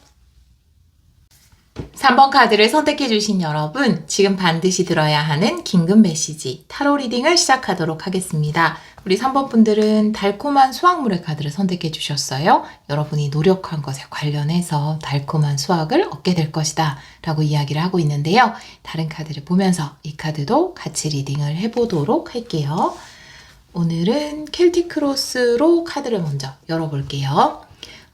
3번 카드를 선택해 주신 여러분, 지금 반드시 들어야 하는 긴급 메시지 타로 리딩을 시작하도록 하겠습니다. 우리 3번 분들은 달콤한 수확물의 카드를 선택해 주셨어요. 여러분이 노력한 것에 관련해서 달콤한 수확을 얻게 될 것이다 라고 이야기를 하고 있는데요. 다른 카드를 보면서 이 카드도 같이 리딩을 해보도록 할게요. 오늘은 켈틱 크로스로 카드를 먼저 열어볼게요.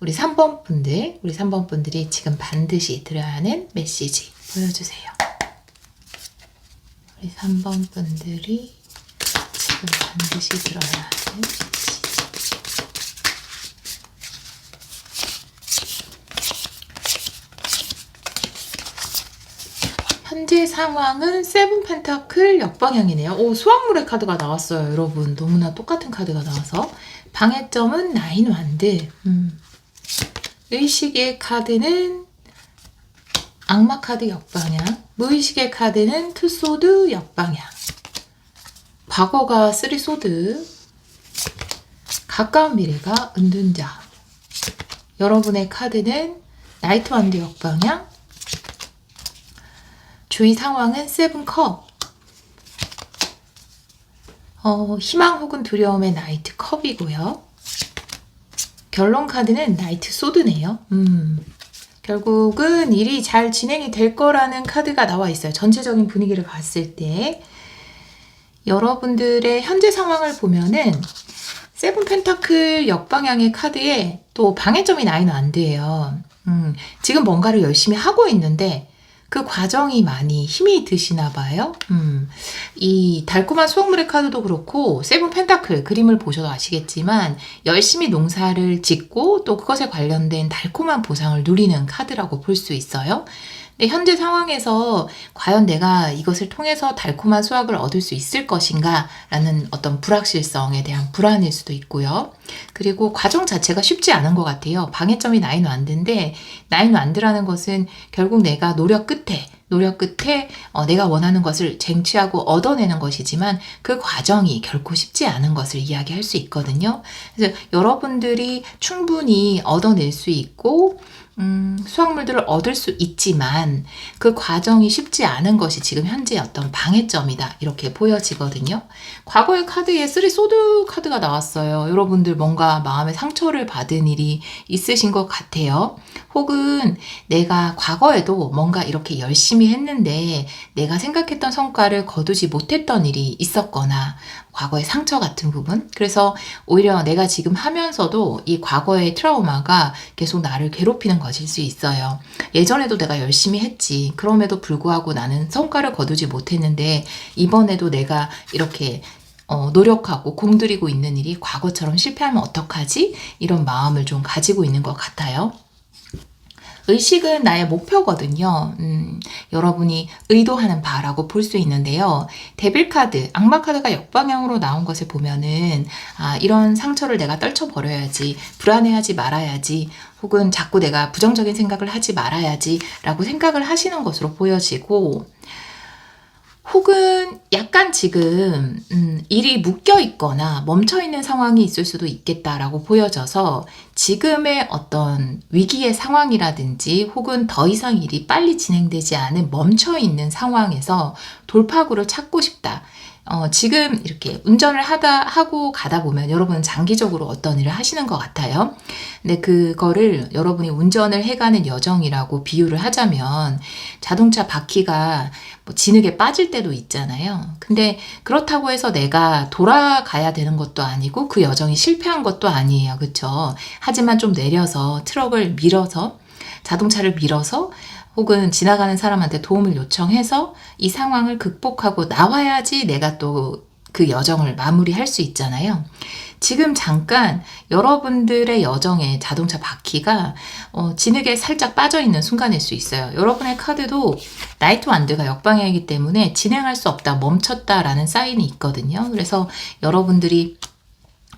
우리 3번 분들이 지금 반드시 들어야 하는 메시지 보여주세요. 우리 3번 분들이 지금 반드시 들어야 하는 메시지. 현재 상황은 세븐 펜타클 역방향이네요. 오, 수학물의 카드가 나왔어요, 여러분. 너무나 똑같은 카드가 나와서. 방해점은 나인 완드. 의식의 카드는 악마 카드 역방향. 무의식의 카드는 투소드 역방향. 과거가 쓰리 소드. 가까운 미래가 은둔자. 여러분의 카드는 나이트 완드 역방향. 주의 상황은 세븐 컵. 희망 혹은 두려움의 나이트 컵이고요. 결론 카드는 나이트 소드네요. 결국은 일이 잘 진행이 될 거라는 카드가 나와 있어요. 전체적인 분위기를 봤을 때. 여러분들의 현재 상황을 보면은 세븐 펜타클 역방향의 카드에 또 방해점이 나인 완드예요. 지금 뭔가를 열심히 하고 있는데 그 과정이 많이 힘이 드시나 봐요. 이 달콤한 수확물의 카드도 그렇고 세븐 펜타클 그림을 보셔도 아시겠지만 열심히 농사를 짓고 또 그것에 관련된 달콤한 보상을 누리는 카드라고 볼 수 있어요. 근데 현재 상황에서 과연 내가 이것을 통해서 달콤한 수확을 얻을 수 있을 것인가 라는 어떤 불확실성에 대한 불안일 수도 있고요. 그리고 과정 자체가 쉽지 않은 것 같아요. 방해점이 나인 완드인데 나인 완드라는 것은 결국 내가 노력 끝에 내가 원하는 것을 쟁취하고 얻어내는 것이지만 그 과정이 결코 쉽지 않은 것을 이야기할 수 있거든요. 그래서 여러분들이 충분히 얻어낼 수 있고 수확물들을 얻을 수 있지만 그 과정이 쉽지 않은 것이 지금 현재 어떤 방해점이다 이렇게 보여지거든요. 과거의 카드에 쓰리 소드 카드가 나왔어요. 여러분들 뭔가 마음에 상처를 받은 일이 있으신 것 같아요. 혹은 내가 과거에도 뭔가 이렇게 열심히 했는데 내가 생각했던 성과를 거두지 못했던 일이 있었거나 과거의 상처 같은 부분. 그래서 오히려 내가 지금 하면서도 이 과거의 트라우마가 계속 나를 괴롭히는 것일 수 있어요. 예전에도 내가 열심히 했지. 그럼에도 불구하고 나는 성과를 거두지 못했는데 이번에도 내가 이렇게 노력하고 공들이고 있는 일이 과거처럼 실패하면 어떡하지? 이런 마음을 좀 가지고 있는 것 같아요. 의식은 나의 목표거든요. 여러분이 의도하는 바라고 볼 수 있는데요. 데빌 카드, 악마 카드가 역방향으로 나온 것을 보면은 이런 상처를 내가 떨쳐버려야지, 불안해하지 말아야지, 혹은 자꾸 내가 부정적인 생각을 하지 말아야지 라고 생각을 하시는 것으로 보여지고 혹은 약간 지금 일이 묶여 있거나 멈춰 있는 상황이 있을 수도 있겠다라고 보여져서 지금의 어떤 위기의 상황이라든지 혹은 더 이상 일이 빨리 진행되지 않은 멈춰 있는 상황에서 돌파구를 찾고 싶다. 지금 이렇게 운전을 하고 가다 보면 여러분은 장기적으로 어떤 일을 하시는 것 같아요. 근데 그거를 여러분이 운전을 해가는 여정이라고 비유를 하자면 자동차 바퀴가 진흙에 빠질 때도 있잖아요. 근데 그렇다고 해서 내가 돌아가야 되는 것도 아니고 그 여정이 실패한 것도 아니에요. 그쵸? 하지만 좀 내려서 트럭을 밀어서 자동차를 밀어서 혹은 지나가는 사람한테 도움을 요청해서 이 상황을 극복하고 나와야지 내가 또 그 여정을 마무리할 수 있잖아요. 지금 잠깐 여러분들의 여정에 자동차 바퀴가 진흙에 살짝 빠져있는 순간일 수 있어요. 여러분의 카드도 나이트 완드가 역방향이기 때문에 진행할 수 없다, 멈췄다라는 사인이 있거든요. 그래서 여러분들이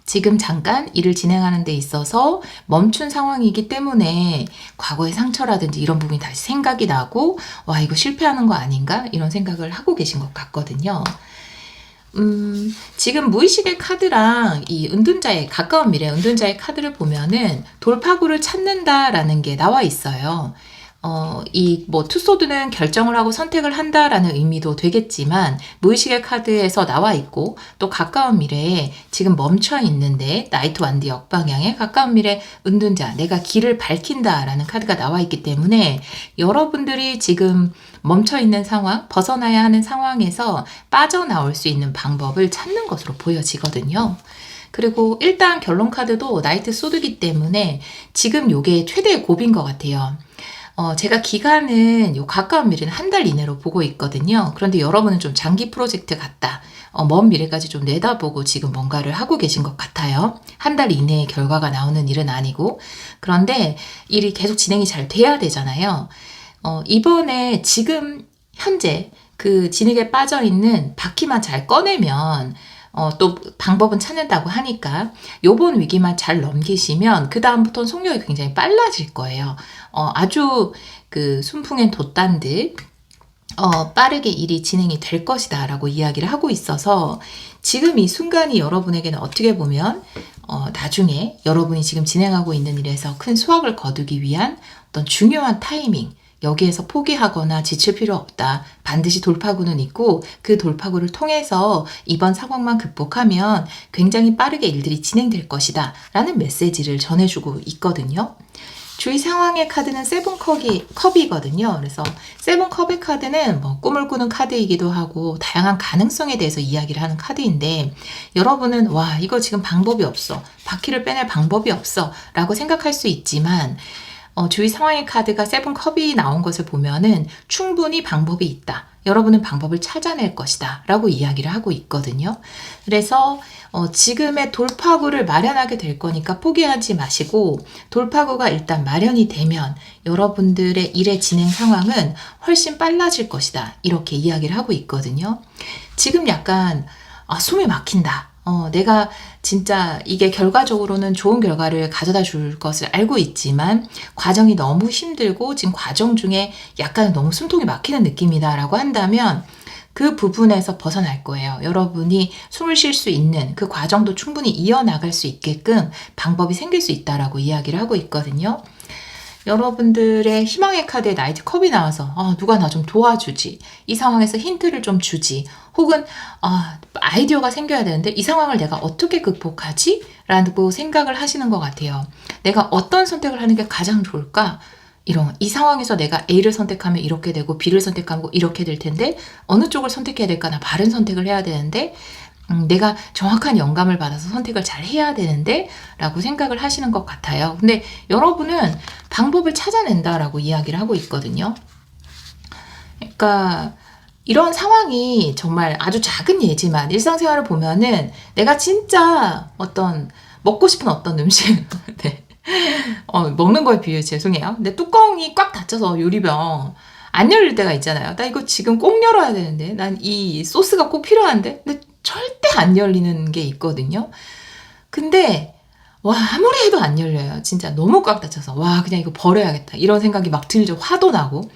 지금 잠깐 일을 진행하는 데 있어서 멈춘 상황이기 때문에 과거의 상처라든지 이런 부분이 다시 생각이 나고 와 이거 실패하는 거 아닌가? 이런 생각을 하고 계신 것 같거든요. 지금 무의식의 카드랑 이 은둔자의 가까운 미래 은둔자의 카드를 보면은 돌파구를 찾는다라는 게 나와 있어요. 이 투소드는 결정을 하고 선택을 한다라는 의미도 되겠지만 무의식의 카드에서 나와 있고 또 가까운 미래에 지금 멈춰 있는데 나이트 완드 역방향에 가까운 미래 은둔자 내가 길을 밝힌다라는 카드가 나와 있기 때문에 여러분들이 지금 멈춰 있는 상황, 벗어나야 하는 상황에서 빠져나올 수 있는 방법을 찾는 것으로 보여지거든요. 그리고 일단 결론 카드도 나이트 소드기 때문에 지금 요게 최대의 고비인 것 같아요. 제가 기간은 요 가까운 미래는 한 달 이내로 보고 있거든요. 그런데 여러분은 좀 장기 프로젝트 같다. 먼 미래까지 좀 내다보고 지금 뭔가를 하고 계신 것 같아요. 한 달 이내에 결과가 나오는 일은 아니고. 그런데 일이 계속 진행이 잘 돼야 되잖아요. 이번에 지금 현재 그 진흙에 빠져 있는 바퀴만 잘 꺼내면 또 방법은 찾는다고 하니까 요번 위기만 잘 넘기시면 그 다음부터는 속력이 굉장히 빨라질 거예요. 아주 그 순풍엔 돛단 듯 빠르게 일이 진행이 될 것이다 라고 이야기를 하고 있어서 지금 이 순간이 여러분에게는 어떻게 보면 나중에 여러분이 지금 진행하고 있는 일에서 큰 수확을 거두기 위한 어떤 중요한 타이밍, 여기에서 포기하거나 지칠 필요 없다. 반드시 돌파구는 있고 그 돌파구를 통해서 이번 상황만 극복하면 굉장히 빠르게 일들이 진행될 것이다 라는 메시지를 전해주고 있거든요. 주의 상황의 카드는 세븐 컵이거든요. 그래서 세븐 컵의 카드는 뭐 꿈을 꾸는 카드이기도 하고 다양한 가능성에 대해서 이야기를 하는 카드인데 여러분은 와 이거 지금 방법이 없어. 바퀴를 빼낼 방법이 없어 라고 생각할 수 있지만 주의 상황의 카드가 세븐 컵이 나온 것을 보면은 충분히 방법이 있다. 여러분은 방법을 찾아낼 것이다. 라고 이야기를 하고 있거든요. 그래서 지금의 돌파구를 마련하게 될 거니까 포기하지 마시고 돌파구가 일단 마련이 되면 여러분들의 일의 진행 상황은 훨씬 빨라질 것이다. 이렇게 이야기를 하고 있거든요. 지금 약간 숨이 막힌다. 내가 진짜 이게 결과적으로는 좋은 결과를 가져다 줄 것을 알고 있지만 과정이 너무 힘들고 지금 과정 중에 약간 너무 숨통이 막히는 느낌이다 라고 한다면 그 부분에서 벗어날 거예요. 여러분이 숨을 쉴 수 있는 그 과정도 충분히 이어나갈 수 있게끔 방법이 생길 수 있다라고 이야기를 하고 있거든요. 여러분들의 희망의 카드에 나이트 컵이 나와서 누가 나 좀 도와주지, 이 상황에서 힌트를 좀 주지, 혹은 아이디어가 생겨야 되는데 이 상황을 내가 어떻게 극복하지? 라고 생각을 하시는 것 같아요. 내가 어떤 선택을 하는 게 가장 좋을까? 이 상황에서 내가 A를 선택하면 이렇게 되고 B를 선택하면 이렇게 될 텐데 어느 쪽을 선택해야 될까? 나 바른 선택을 해야 되는데 내가 정확한 영감을 받아서 선택을 잘 해야 되는데 라고 생각을 하시는 것 같아요. 근데 여러분은 방법을 찾아낸다라고 이야기를 하고 있거든요. 그러니까 이런 상황이 정말 아주 작은 예지만 일상생활을 보면은 내가 진짜 어떤 먹고 싶은 어떤 음식 네. 먹는 거에 비유 죄송해요. 근데 뚜껑이 꽉 닫혀서 요리병 안 열릴 때가 있잖아요. 나 이거 지금 꼭 열어야 되는데 난 이 소스가 꼭 필요한데 근데 절대 안 열리는 게 있거든요. 근데 와 아무리 해도 안 열려요. 진짜 너무 꽉 닫혀서 와 그냥 이거 버려야겠다 이런 생각이 막 들죠. 화도 나고.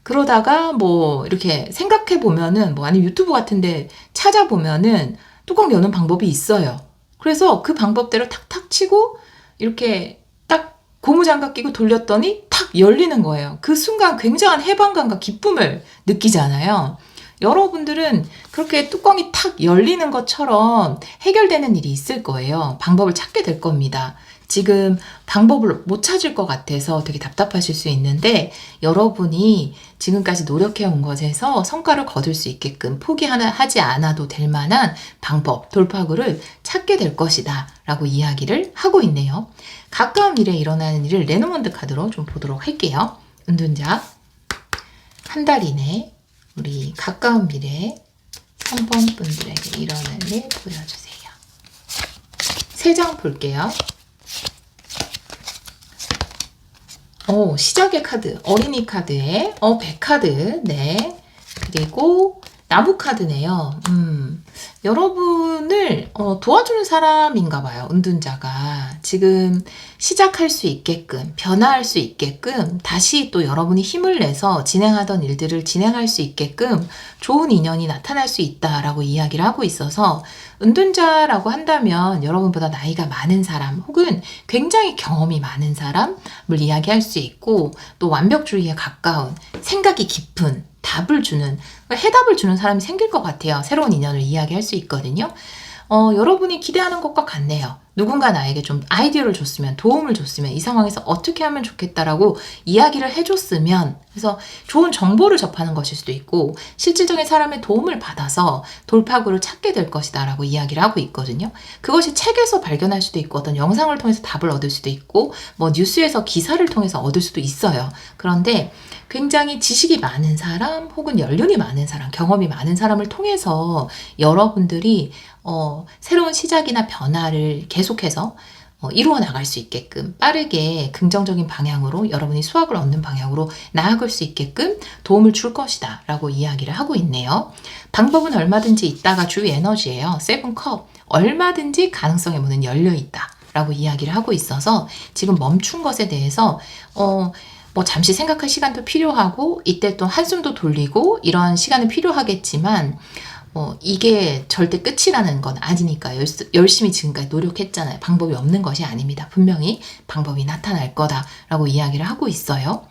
그러다가 뭐 이렇게 생각해 보면은 뭐 아니면 유튜브 같은데 찾아보면은 뚜껑 여는 방법이 있어요. 그래서 그 방법대로 탁탁 치고 이렇게 딱 고무장갑 끼고 돌렸더니 탁 열리는 거예요. 그 순간 굉장한 해방감과 기쁨을 느끼잖아요. 여러분들은 그렇게 뚜껑이 탁 열리는 것처럼 해결되는 일이 있을 거예요. 방법을 찾게 될 겁니다. 지금 방법을 못 찾을 것 같아서 되게 답답하실 수 있는데 여러분이 지금까지 노력해 온 것에서 성과를 거둘 수 있게끔 포기하지 않아도 될 만한 방법, 돌파구를 찾게 될 것이다 라고 이야기를 하고 있네요. 가까운 미래에 일어나는 일을 레노먼드 카드로 좀 보도록 할게요. 은둔자 한 달 이내 우리 가까운 미래에 성범분들에게 일어나는 일 보여주세요. 3장 볼게요. 시작의 카드, 어린이 카드에, 백카드, 네. 그리고 나무 카드네요. 여러분을 도와주는 사람인가 봐요. 은둔자가. 지금 시작할 수 있게끔, 변화할 수 있게끔, 다시 또 여러분이 힘을 내서 진행하던 일들을 진행할 수 있게끔 좋은 인연이 나타날 수 있다라고 이야기를 하고 있어서 은둔자라고 한다면 여러분보다 나이가 많은 사람 혹은 굉장히 경험이 많은 사람을 이야기할 수 있고 또 완벽주의에 가까운 생각이 깊은 답을 주는, 해답을 주는 사람이 생길 것 같아요. 새로운 인연을 이야기할 수 있거든요. 여러분이 기대하는 것과 같네요. 누군가 나에게 좀 아이디어를 줬으면, 도움을 줬으면, 이 상황에서 어떻게 하면 좋겠다라고 이야기를 해줬으면, 그래서 좋은 정보를 접하는 것일 수도 있고, 실질적인 사람의 도움을 받아서 돌파구를 찾게 될 것이다 라고 이야기를 하고 있거든요. 그것이 책에서 발견할 수도 있고, 어떤 영상을 통해서 답을 얻을 수도 있고, 뭐 뉴스에서 기사를 통해서 얻을 수도 있어요. 그런데 굉장히 지식이 많은 사람, 혹은 연륜이 많은 사람, 경험이 많은 사람을 통해서 여러분들이 새로운 시작이나 변화를 계속해서 이루어 나갈 수 있게끔 빠르게 긍정적인 방향으로 여러분이 수확을 얻는 방향으로 나아갈 수 있게끔 도움을 줄 것이다 라고 이야기를 하고 있네요. 방법은 얼마든지 있다가 주위 에너지예요. 세븐컵 얼마든지 가능성의 문은 열려 있다 라고 이야기를 하고 있어서 지금 멈춘 것에 대해서 뭐 잠시 생각할 시간도 필요하고 이때 또 한숨도 돌리고 이런 시간은 필요하겠지만 이게 절대 끝이라는 건 아니니까 열심히 지금까지 노력했잖아요. 방법이 없는 것이 아닙니다. 분명히 방법이 나타날 거다라고 이야기를 하고 있어요.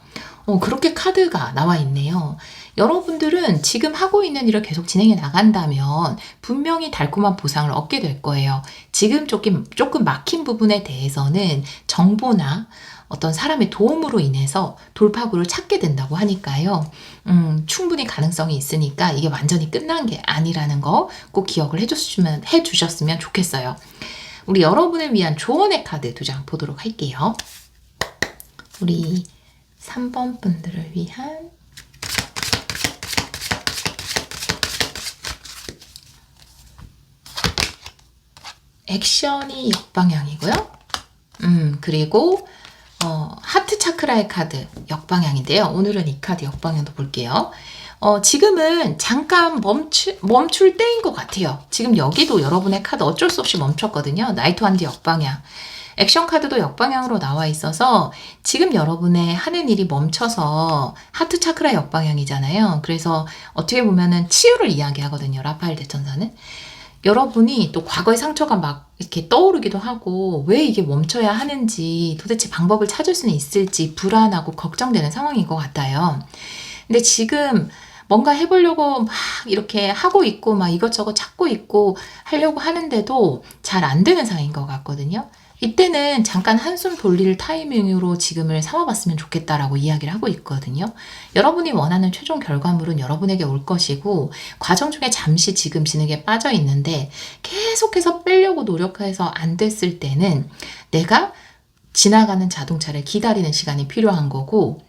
그렇게 카드가 나와 있네요. 여러분들은 지금 하고 있는 일을 계속 진행해 나간다면 분명히 달콤한 보상을 얻게 될 거예요. 지금 조금 막힌 부분에 대해서는 정보나 어떤 사람의 도움으로 인해서 돌파구를 찾게 된다고 하니까요. 충분히 가능성이 있으니까 이게 완전히 끝난 게 아니라는 거 꼭 기억을 해주셨으면 좋겠어요. 우리 여러분을 위한 조언의 카드 2장 보도록 할게요. 우리 3번 분들을 위한 액션이 역방향이고요. 그리고 하트 차크라의 카드 역방향인데요. 오늘은 이 카드 역방향도 볼게요. 지금은 잠깐 멈출 때인 것 같아요. 지금 여기도 여러분의 카드 어쩔 수 없이 멈췄거든요. 나이트 완드 역방향. 액션 카드도 역방향으로 나와 있어서 지금 여러분의 하는 일이 멈춰서 하트 차크라 역방향이잖아요. 그래서 어떻게 보면은 치유를 이야기하거든요. 라파엘 대천사는. 여러분이 또 과거의 상처가 막 이렇게 떠오르기도 하고 왜 이게 멈춰야 하는지 도대체 방법을 찾을 수는 있을지 불안하고 걱정되는 상황인 것 같아요. 근데 지금 뭔가 해보려고 막 이렇게 하고 있고 막 이것저것 찾고 있고 하려고 하는데도 잘 안 되는 상황인 것 같거든요. 이때는 잠깐 한숨 돌릴 타이밍으로 지금을 삼아봤으면 좋겠다라고 이야기를 하고 있거든요. 여러분이 원하는 최종 결과물은 여러분에게 올 것이고 과정 중에 잠시 지금 진흙에 빠져 있는데 계속해서 빼려고 노력해서 안 됐을 때는 내가 지나가는 자동차를 기다리는 시간이 필요한 거고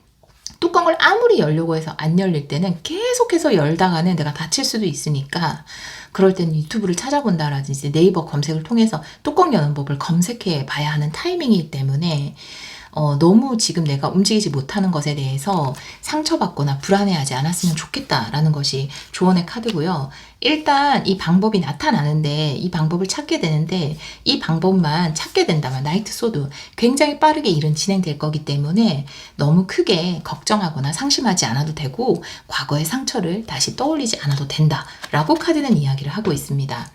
뚜껑을 아무리 열려고 해서 안 열릴 때는 계속해서 열다가는 내가 다칠 수도 있으니까 그럴 때는 유튜브를 찾아본다라든지 네이버 검색을 통해서 뚜껑 여는 법을 검색해 봐야 하는 타이밍이기 때문에 너무 지금 내가 움직이지 못하는 것에 대해서 상처받거나 불안해하지 않았으면 좋겠다라는 것이 조언의 카드고요. 일단 이 방법이 나타나는데 이 방법을 찾게 되는데 이 방법만 찾게 된다면 나이트 소드 굉장히 빠르게 일은 진행될 거기 때문에 너무 크게 걱정하거나 상심하지 않아도 되고 과거의 상처를 다시 떠올리지 않아도 된다라고 카드는 이야기를 하고 있습니다.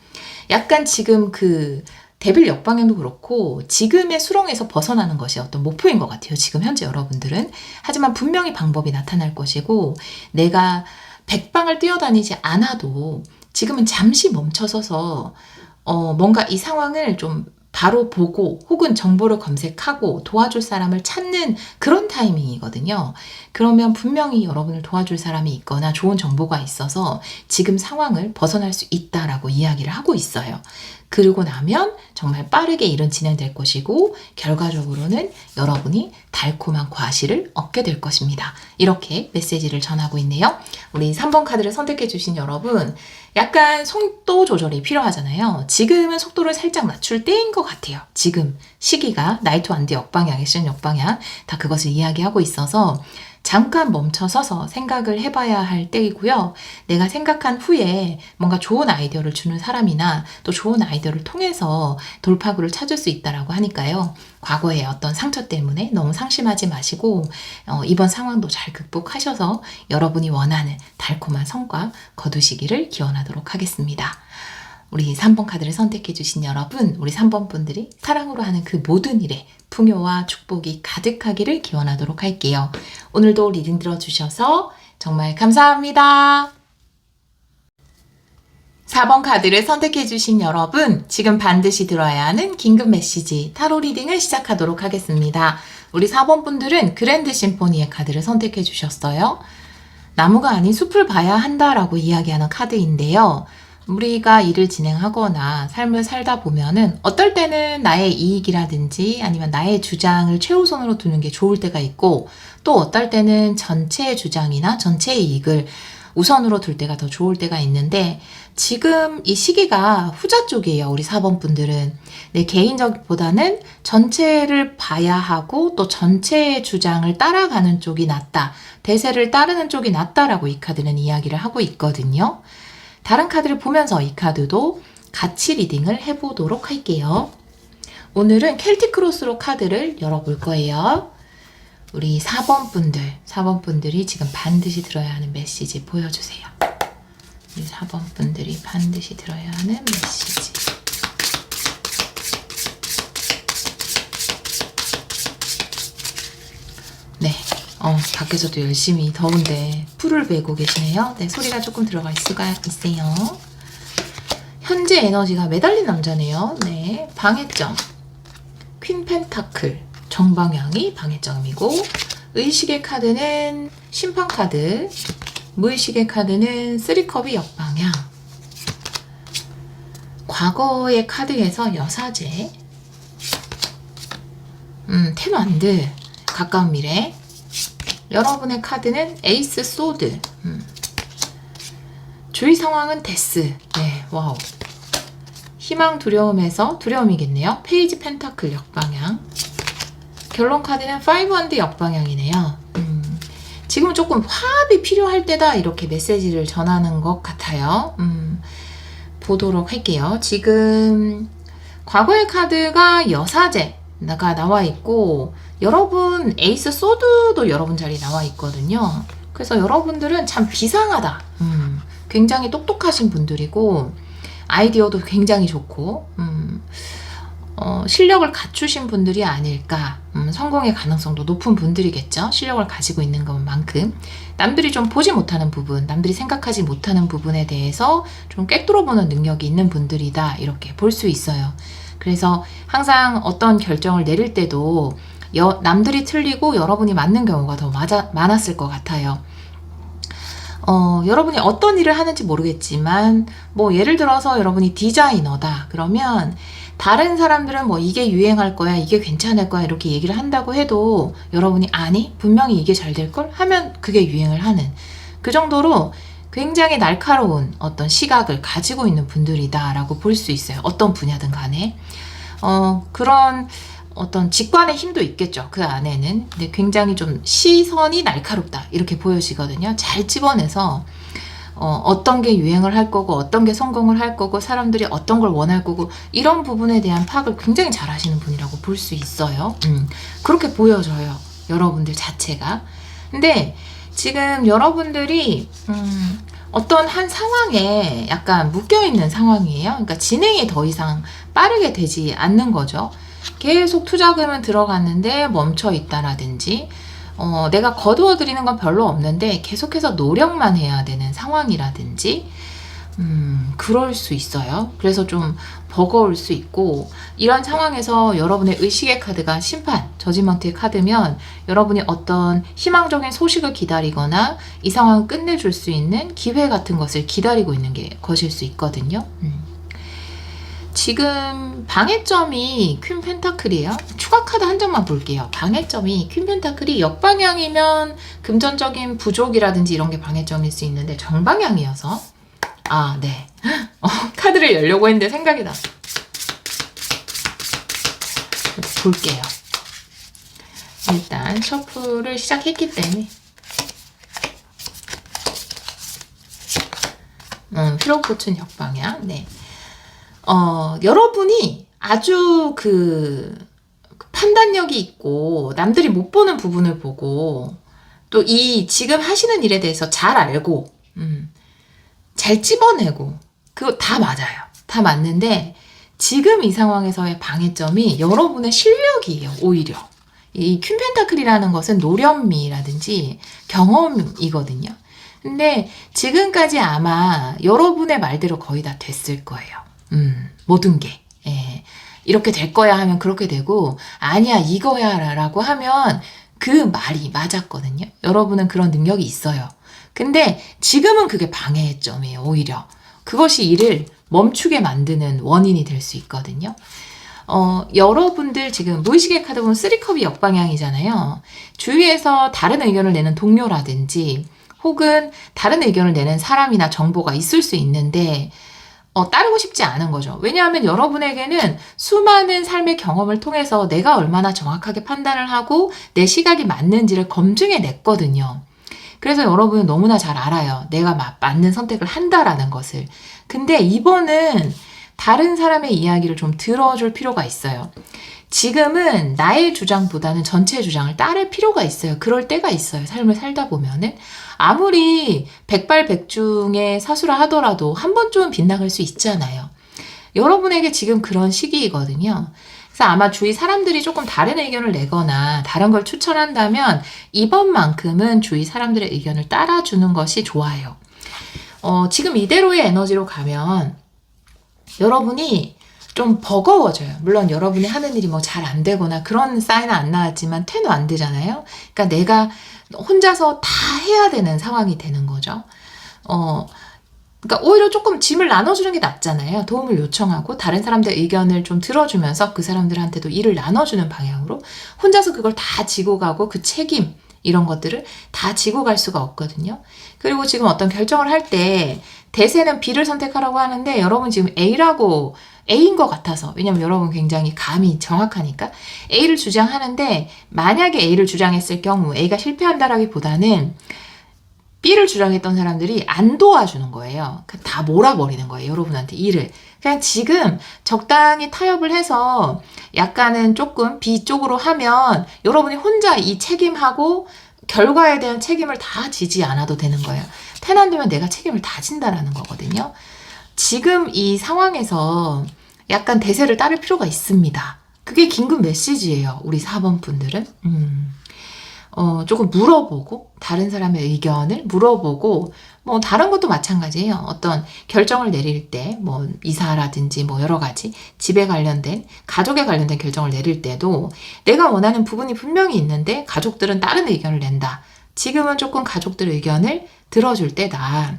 약간 지금 데빌 역방향도 그렇고 지금의 수렁에서 벗어나는 것이 어떤 목표인 것 같아요. 지금 현재 여러분들은. 하지만 분명히 방법이 나타날 것이고 내가 백방을 뛰어다니지 않아도 지금은 잠시 멈춰서서 뭔가 이 상황을 좀 바로 보고 혹은 정보를 검색하고 도와줄 사람을 찾는 그런 타이밍이거든요. 그러면 분명히 여러분을 도와줄 사람이 있거나 좋은 정보가 있어서 지금 상황을 벗어날 수 있다라고 이야기를 하고 있어요. 그러고 나면 정말 빠르게 일은 진행될 것이고 결과적으로는 여러분이 달콤한 과실을 얻게 될 것입니다. 이렇게 메시지를 전하고 있네요. 우리 3번 카드를 선택해 주신 여러분 약간 속도 조절이 필요하잖아요. 지금은 속도를 살짝 낮출 때인 것 같아요. 지금 시기가 나이트 완드 역방향, 액션 역방향 다 그것을 이야기하고 있어서 잠깐 멈춰서서 생각을 해봐야 할 때이고요. 내가 생각한 후에 뭔가 좋은 아이디어를 주는 사람이나 또 좋은 아이디어를 통해서 돌파구를 찾을 수 있다라고 하니까요. 과거의 어떤 상처 때문에 너무 상심하지 마시고 이번 상황도 잘 극복하셔서 여러분이 원하는 달콤한 성과 거두시기를 기원하도록 하겠습니다. 우리 3번 카드를 선택해 주신 여러분, 우리 3번 분들이 사랑으로 하는 그 모든 일에 풍요와 축복이 가득하기를 기원하도록 할게요. 오늘도 리딩 들어주셔서 정말 감사합니다. 4번 카드를 선택해 주신 여러분, 지금 반드시 들어야 하는 긴급 메시지 타로 리딩을 시작하도록 하겠습니다. 우리 4번 분들은 그랜드 심포니의 카드를 선택해 주셨어요. 나무가 아닌 숲을 봐야 한다라고 이야기하는 카드인데요. 우리가 일을 진행하거나 삶을 살다 보면은 어떨 때는 나의 이익이라든지 아니면 나의 주장을 최우선으로 두는 게 좋을 때가 있고 또 어떨 때는 전체의 주장이나 전체의 이익을 우선으로 둘 때가 더 좋을 때가 있는데 지금 이 시기가 후자 쪽이에요. 우리 4번 분들은. 내 개인적보다는 전체를 봐야 하고 또 전체의 주장을 따라가는 쪽이 낫다. 대세를 따르는 쪽이 낫다라고 이 카드는 이야기를 하고 있거든요. 다른 카드를 보면서 이 카드도 같이 리딩을 해보도록 할게요. 오늘은 켈틱 크로스로 카드를 열어볼 거예요. 우리 4번 분들이 지금 반드시 들어야 하는 메시지 보여주세요. 우리 4번 분들이 반드시 들어야 하는 메시지. 네, 밖에서도 열심히 더운데 풀을 베고 계시네요. 네, 소리가 조금 들어갈 수가 있어요. 현재 에너지가 매달린 남자네요. 네, 방해점. 퀸 펜타클. 정방향이 방해점이고, 의식의 카드는 심판 카드, 무의식의 카드는 쓰리컵이 역방향. 과거의 카드에서 여사제, 테만드, 가까운 미래. 여러분의 카드는 에이스 소드. 주의 상황은 데스. 네, 와우. 희망 두려움에서 두려움이겠네요. 페이지 펜타클 역방향. 결론 카드는 5한드 역방향이네요. 지금은 조금 화합이 필요할 때다 이렇게 메시지를 전하는 것 같아요. 보도록 할게요. 지금 과거의 카드가 여사제가 나와 있고 여러분 에이스 소드도 여러분 자리에 나와 있거든요. 그래서 여러분들은 참 비상하다. 굉장히 똑똑하신 분들이고 아이디어도 굉장히 좋고 실력을 갖추신 분들이 아닐까. 성공의 가능성도 높은 분들이겠죠. 실력을 가지고 있는 것만큼 남들이 좀 보지 못하는 부분, 남들이 생각하지 못하는 부분에 대해서 좀 꿰뚫어보는 능력이 있는 분들이다 이렇게 볼 수 있어요. 그래서 항상 어떤 결정을 내릴 때도 남들이 틀리고 여러분이 맞는 경우가 더 많았을 것 같아요. 여러분이 어떤 일을 하는지 모르겠지만 뭐 예를 들어서 여러분이 디자이너다 그러면 다른 사람들은 뭐 이게 유행할 거야, 이게 괜찮을 거야 이렇게 얘기를 한다고 해도 여러분이 아니 분명히 이게 잘 될 걸 하면 그게 유행을 하는 그 정도로 굉장히 날카로운 어떤 시각을 가지고 있는 분들이다 라고 볼 수 있어요. 어떤 분야든 간에 그런 어떤 직관의 힘도 있겠죠. 그 안에는. 근데 굉장히 좀 시선이 날카롭다 이렇게 보여지거든요. 잘 집어내서 어떤 게 유행을 할 거고 어떤 게 성공을 할 거고 사람들이 어떤 걸 원할 거고 이런 부분에 대한 파악을 굉장히 잘 하시는 분이라고 볼 수 있어요. 그렇게 보여져요. 여러분들 자체가. 근데 지금 여러분들이 어떤 한 상황에 약간 묶여있는 상황이에요. 그러니까 진행이 더 이상 빠르게 되지 않는 거죠. 계속 투자금은 들어갔는데 멈춰 있다라든지 내가 거두어 들이는 건 별로 없는데 계속해서 노력만 해야 되는 상황이라든지 그럴 수 있어요. 그래서 좀 버거울 수 있고 이런 상황에서 여러분의 의식의 카드가 심판, 저지먼트의 카드면 여러분이 어떤 희망적인 소식을 기다리거나 이 상황을 끝내줄 수 있는 기회 같은 것을 기다리고 있는 게 것일 수 있거든요. 지금 방해점이 퀸 펜타클이에요. 추가 카드 한 장만 볼게요. 방해점이 퀸 펜타클이 역방향이면 금전적인 부족이라든지 이런 게 방해점일 수 있는데 정방향이어서 네. 카드를 열려고 했는데 생각이 났어. 볼게요. 일단 셔플을 시작했기 때문에 휘로포춘 역방향. 네. 여러분이 아주 판단력이 있고 남들이 못 보는 부분을 보고 또 이 지금 하시는 일에 대해서 잘 알고 잘 찝어내고 그거 다 맞아요. 다 맞는데 지금 이 상황에서의 방해점이 여러분의 실력이에요. 오히려 이 퀸 펜타클이라는 것은 노련미라든지 경험이거든요. 근데 지금까지 아마 여러분의 말대로 거의 다 됐을 거예요. 모든 게. 예. 이렇게 될 거야 하면 그렇게 되고, 아니야, 이거야 라고 하면 그 말이 맞았거든요. 여러분은 그런 능력이 있어요. 근데 지금은 그게 방해점이에요, 오히려. 그것이 일을 멈추게 만드는 원인이 될 수 있거든요. 여러분들 지금 무의식의 카드 보면 쓰리컵이 역방향이잖아요. 주위에서 다른 의견을 내는 동료라든지 혹은 다른 의견을 내는 사람이나 정보가 있을 수 있는데 따르고 싶지 않은 거죠. 왜냐하면 여러분에게는 수많은 삶의 경험을 통해서 내가 얼마나 정확하게 판단을 하고 내 시각이 맞는지를 검증해 냈거든요. 그래서 여러분은 너무나 잘 알아요. 내가 맞는 선택을 한다라는 것을. 근데 이번은 다른 사람의 이야기를 좀 들어줄 필요가 있어요. 지금은 나의 주장보다는 전체의 주장을 따를 필요가 있어요. 그럴 때가 있어요. 삶을 살다 보면은. 아무리 백발백중의 사수라 하더라도 한 번쯤은 빗나갈 수 있잖아요. 여러분에게 지금 그런 시기이거든요. 그래서 아마 주위 사람들이 조금 다른 의견을 내거나 다른 걸 추천한다면 이번만큼은 주위 사람들의 의견을 따라주는 것이 좋아요. 지금 이대로의 에너지로 가면 여러분이 좀 버거워져요. 물론 여러분이 하는 일이 뭐 잘 안 되거나 그런 사인은 안 나왔지만 퇴는 안 되잖아요. 그러니까 내가 혼자서 다 해야 되는 상황이 되는 거죠. 그러니까 오히려 조금 짐을 나눠주는 게 낫잖아요. 도움을 요청하고 다른 사람들의 의견을 좀 들어주면서 그 사람들한테도 일을 나눠주는 방향으로 혼자서 그걸 다 지고 가고 그 책임 이런 것들을 다 지고 갈 수가 없거든요. 그리고 지금 어떤 결정을 할 때 대세는 B를 선택하라고 하는데 여러분 지금 A인 것 같아서 왜냐면 여러분 굉장히 감이 정확하니까 A를 주장하는데 만약에 A를 주장했을 경우 A가 실패한다라기보다는 B를 주장했던 사람들이 안 도와주는 거예요. 다 몰아버리는 거예요. 여러분한테 일을. 그냥 지금 적당히 타협을 해서 약간은 조금 B 쪽으로 하면 여러분이 혼자 이 책임하고 결과에 대한 책임을 다 지지 않아도 되는 거예요. 태난 되면 내가 책임을 다 진다라는 거거든요. 지금 이 상황에서 약간 대세를 따를 필요가 있습니다. 그게 긴급 메시지예요. 우리 4번 분들은. 조금 물어보고 다른 사람의 의견을 물어보고 뭐 다른 것도 마찬가지예요. 어떤 결정을 내릴 때 뭐 이사라든지 뭐 여러 가지 집에 관련된 가족에 관련된 결정을 내릴 때도 내가 원하는 부분이 분명히 있는데 가족들은 다른 의견을 낸다. 지금은 조금 가족들의 의견을 들어줄 때다.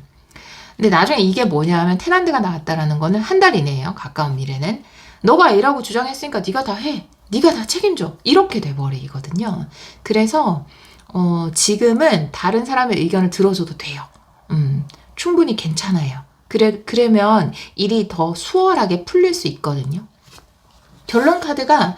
근데 나중에 이게 뭐냐면 테난드가 나왔다라는 거는 한 달 이내예요. 가까운 미래는. 너가 A라고 주장했으니까 네가 다 해. 네가 다 책임져. 이렇게 돼버리거든요. 그래서 지금은 다른 사람의 의견을 들어줘도 돼요. 충분히 괜찮아요. 그러면 일이 더 수월하게 풀릴 수 있거든요. 결론 카드가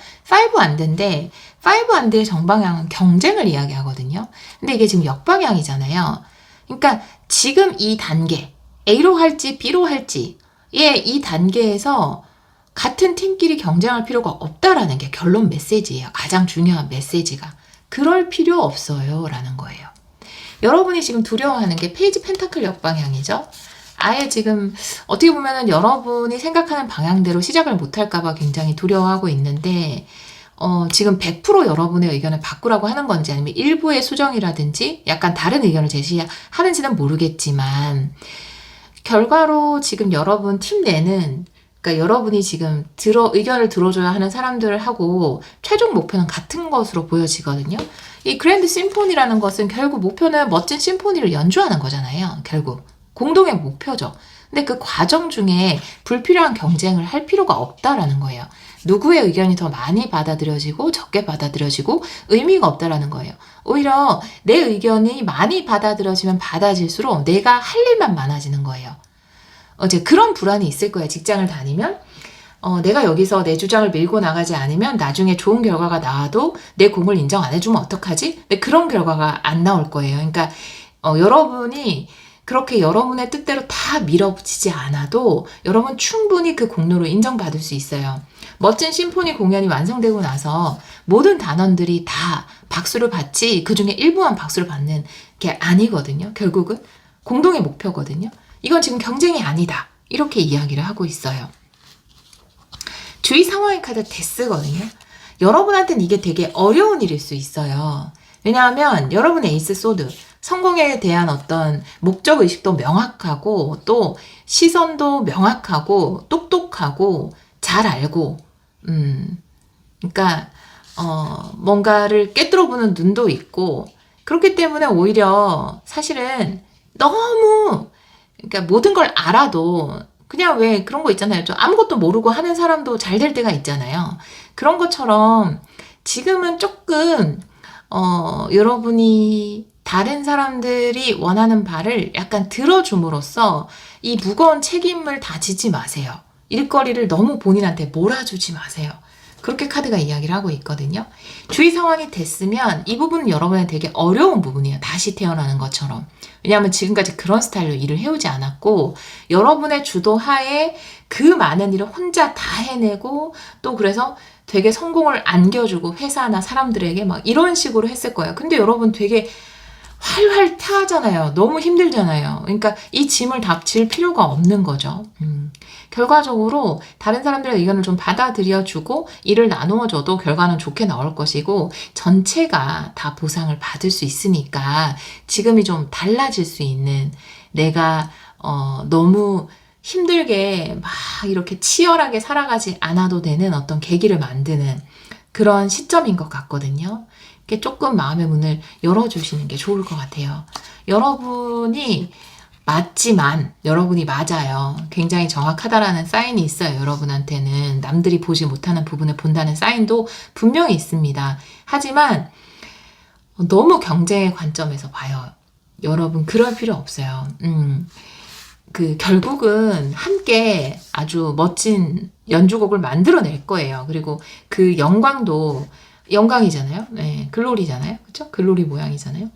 5 안대인데 5 안대의 정방향은 경쟁을 이야기하거든요. 근데 이게 지금 역방향이잖아요. 그러니까 지금 이 단계 A로 할지 B로 할지 이 단계에서 같은 팀끼리 경쟁할 필요가 없다라는 게 결론 메시지예요. 가장 중요한 메시지가. 그럴 필요 없어요 라는 거예요. 여러분이 지금 두려워하는 게 페이지 펜타클 역방향이죠. 아예 지금 어떻게 보면은 여러분이 생각하는 방향대로 시작을 못할까봐 굉장히 두려워하고 있는데 지금 100% 여러분의 의견을 바꾸라고 하는 건지 아니면 일부의 수정이라든지 약간 다른 의견을 제시하는지는 모르겠지만 결과로 지금 여러분 팀 내는 그러니까 여러분이 지금 의견을 들어줘야 하는 사람들하고 최종 목표는 같은 것으로 보여지거든요. 이 그랜드 심포니라는 것은 결국 목표는 멋진 심포니를 연주하는 거잖아요. 결국 공동의 목표죠. 근데 그 과정 중에 불필요한 경쟁을 할 필요가 없다라는 거예요. 누구의 의견이 더 많이 받아들여지고 적게 받아들여지고 의미가 없다라는 거예요. 오히려 내 의견이 많이 받아들여지면 받아질수록 내가 할 일만 많아지는 거예요. 이제 그런 불안이 있을 거예요. 직장을 다니면 내가 여기서 내 주장을 밀고 나가지 않으면 나중에 좋은 결과가 나와도 내 공을 인정 안 해주면 어떡하지? 근데 그런 결과가 안 나올 거예요. 그러니까 여러분이 그렇게 여러분의 뜻대로 다 밀어붙이지 않아도 여러분 충분히 그 공로를 인정받을 수 있어요. 멋진 심포니 공연이 완성되고 나서 모든 단원들이 다 박수를 받지 그중에 일부만 박수를 받는 게 아니거든요. 결국은 공동의 목표거든요. 이건 지금 경쟁이 아니다. 이렇게 이야기를 하고 있어요. 주의 상황의 카드 데스거든요. 여러분한테는 이게 되게 어려운 일일 수 있어요. 왜냐하면 여러분의 에이스 소드, 성공에 대한 어떤 목적의식도 명확하고 또 시선도 명확하고 똑똑하고 잘 알고 그러니까 뭔가를 꿰뚫어보는 눈도 있고 그렇기 때문에 오히려 사실은 너무 그러니까 모든 걸 알아도 그냥 왜 그런 거 있잖아요. 좀 아무것도 모르고 하는 사람도 잘 될 때가 있잖아요. 그런 것처럼 지금은 조금 여러분이 다른 사람들이 원하는 바를 약간 들어줌으로써 이 무거운 책임을 다 지지 마세요. 일거리를 너무 본인한테 몰아주지 마세요. 그렇게 카드가 이야기를 하고 있거든요. 주의 상황이 됐으면 이 부분은 여러분의 되게 어려운 부분이에요. 다시 태어나는 것처럼. 왜냐하면 지금까지 그런 스타일로 일을 해오지 않았고 여러분의 주도하에 그 많은 일을 혼자 다 해내고 또 그래서 되게 성공을 안겨주고 회사나 사람들에게 막 이런 식으로 했을 거예요. 근데 여러분 되게 활활 타잖아요. 너무 힘들잖아요. 그러니까 이 짐을 다 질 필요가 없는 거죠. 결과적으로 다른 사람들의 의견을 좀 받아들여주고 일을 나누어줘도 결과는 좋게 나올 것이고 전체가 다 보상을 받을 수 있으니까 지금이 좀 달라질 수 있는 내가 너무 힘들게 막 이렇게 치열하게 살아가지 않아도 되는 어떤 계기를 만드는 그런 시점인 것 같거든요. 이렇게 조금 마음의 문을 열어주시는 게 좋을 것 같아요. 여러분이 맞지만 여러분이 맞아요. 굉장히 정확하다라는 사인이 있어요. 여러분한테는 남들이 보지 못하는 부분을 본다는 사인도 분명히 있습니다. 하지만 너무 경쟁의 관점에서 봐요. 여러분 그럴 필요 없어요. 결국은 함께 아주 멋진 연주곡을 만들어낼 거예요. 그리고 그 영광도 영광이잖아요. 네, 글로리잖아요. 그렇죠? 글로리 모양이잖아요.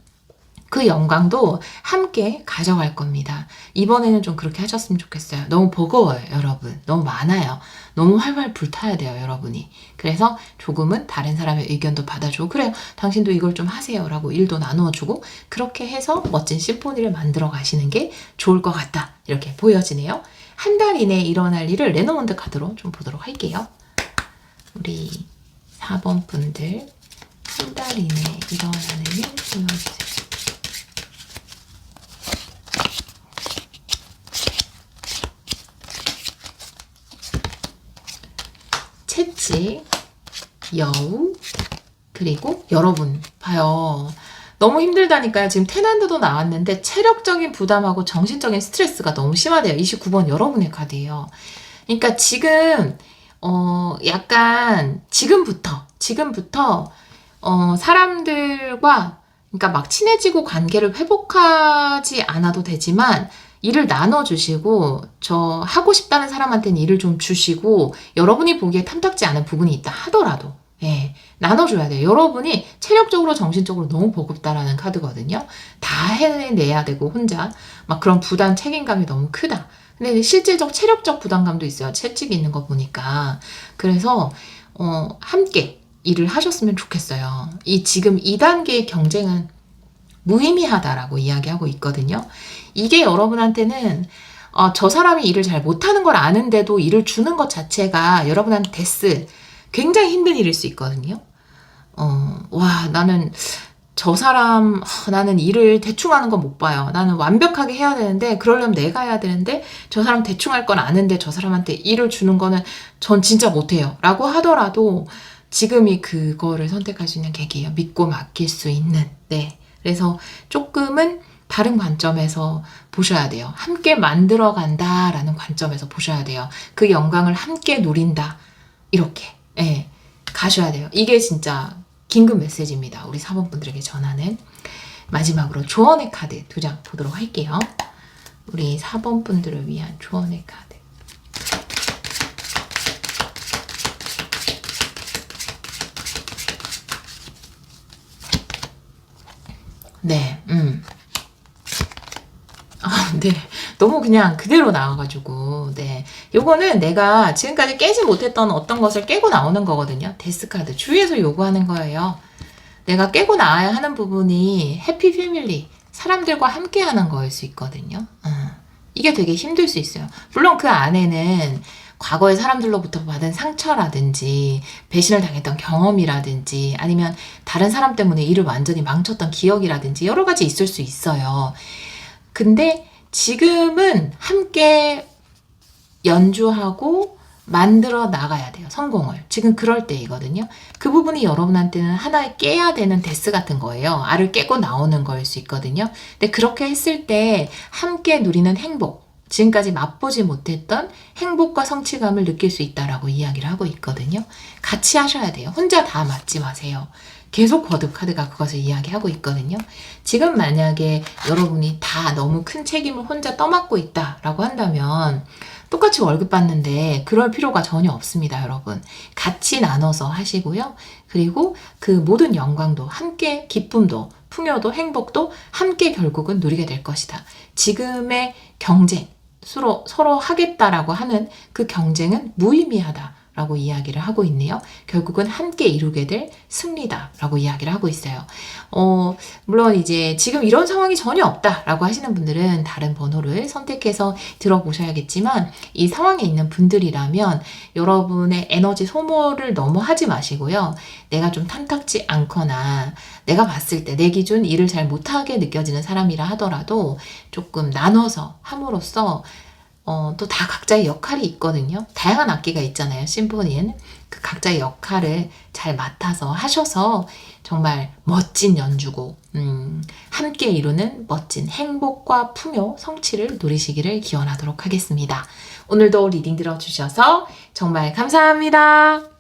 그 영광도 함께 가져갈 겁니다. 이번에는 좀 그렇게 하셨으면 좋겠어요. 너무 버거워요, 여러분. 너무 많아요. 너무 활활 불타야 돼요, 여러분이. 그래서 조금은 다른 사람의 의견도 받아주고 그래요. 당신도 이걸 좀 하세요 라고 일도 나누어주고 그렇게 해서 멋진 심포니를 만들어 가시는 게 좋을 것 같다. 이렇게 보여지네요. 한 달 이내에 일어날 일을 레노몬드 카드로 좀 보도록 할게요. 우리 4번 분들 한 달 이내에 일어나는 일 보여주세요. 채찍, 여우, 그리고 여러분 봐요. 너무 힘들다니까요. 지금 테난드도 나왔는데 체력적인 부담하고 정신적인 스트레스가 너무 심하대요. 29번 여러분의 카드예요. 그러니까 지금 약간 지금부터 사람들과 그러니까 막 친해지고 관계를 회복하지 않아도 되지만 일을 나눠주시고 저 하고 싶다는 사람한테는 일을 좀 주시고 여러분이 보기에 탐탁지 않은 부분이 있다 하더라도 나눠줘야 돼요. 여러분이 체력적으로 정신적으로 너무 버겁다라는 카드거든요. 다 해내야 되고 혼자 막 그런 부담 책임감이 너무 크다. 근데 실질적 체력적 부담감도 있어요. 채찍이 있는 거 보니까. 그래서 함께 일을 하셨으면 좋겠어요. 지금 2단계의 경쟁은 무의미하다라고 이야기하고 있거든요. 이게 여러분한테는 저 사람이 일을 잘 못하는 걸 아는데도 일을 주는 것 자체가 여러분한테 굉장히 힘든 일일 수 있거든요. 나는 저 사람, 나는 일을 대충 하는 거 못 봐요. 나는 완벽하게 해야 되는데, 그러려면 내가 해야 되는데, 저 사람 대충 할 건 아는데, 저 사람한테 일을 주는 거는 전 진짜 못해요. 라고 하더라도, 지금이 그거를 선택할 수 있는 계기예요. 믿고 맡길 수 있는. 네. 그래서 조금은 다른 관점에서 보셔야 돼요. 함께 만들어 간다라는 관점에서 보셔야 돼요. 그 영광을 함께 누린다. 이렇게. 가셔야 돼요. 이게 진짜 긴급 메시지입니다. 우리 4번 분들에게 전하는. 마지막으로 조언의 카드 2장 보도록 할게요. 우리 4번 분들을 위한 조언의 카드. 네, 네. 너무 그냥 그대로 나와가지고, 네. 요거는 내가 지금까지 깨지 못했던 어떤 것을 깨고 나오는 거거든요. 데스카드. 주위에서 요구하는 거예요. 내가 깨고 나와야 하는 부분이 해피 패밀리, 사람들과 함께 하는 거일 수 있거든요. 이게 되게 힘들 수 있어요. 물론 그 안에는 과거의 사람들로부터 받은 상처라든지 배신을 당했던 경험이라든지 아니면 다른 사람 때문에 일을 완전히 망쳤던 기억이라든지 여러 가지 있을 수 있어요. 근데 지금은 함께 연주하고 만들어 나가야 돼요. 성공을. 지금 그럴 때이거든요. 그 부분이 여러분한테는 하나의 깨야 되는 데스 같은 거예요. 알을 깨고 나오는 거일 수 있거든요. 근데 그렇게 했을 때 함께 누리는 행복, 지금까지 맛보지 못했던 행복과 성취감을 느낄 수 있다라고 이야기를 하고 있거든요. 같이 하셔야 돼요. 혼자 다 맞지 마세요. 계속 거듭 카드가 그것을 이야기하고 있거든요. 지금 만약에 여러분이 다 너무 큰 책임을 혼자 떠맡고 있다라고 한다면 똑같이 월급 받는데 그럴 필요가 전혀 없습니다, 여러분. 같이 나눠서 하시고요. 그리고 그 모든 영광도 함께, 기쁨도, 풍요도, 행복도 함께 결국은 누리게 될 것이다. 지금의 경쟁, 서로 하겠다라고 하는 그 경쟁은 무의미하다. 라고 이야기를 하고 있네요. 결국은 함께 이루게 될 승리다 라고 이야기를 하고 있어요. 물론 이제 지금 이런 상황이 전혀 없다 라고 하시는 분들은 다른 번호를 선택해서 들어보셔야겠지만 이 상황에 있는 분들이라면 여러분의 에너지 소모를 너무 하지 마시고요. 내가 좀 탐탁지 않거나 내가 봤을 때 내 기준 일을 잘 못하게 느껴지는 사람이라 하더라도 조금 나눠서 함으로써 또 다 각자의 역할이 있거든요. 다양한 악기가 있잖아요. 심포니는. 그 각자의 역할을 잘 맡아서 하셔서 정말 멋진 연주고 함께 이루는 멋진 행복과 풍요, 성취를 누리시기를 기원하도록 하겠습니다. 오늘도 리딩 들어주셔서 정말 감사합니다.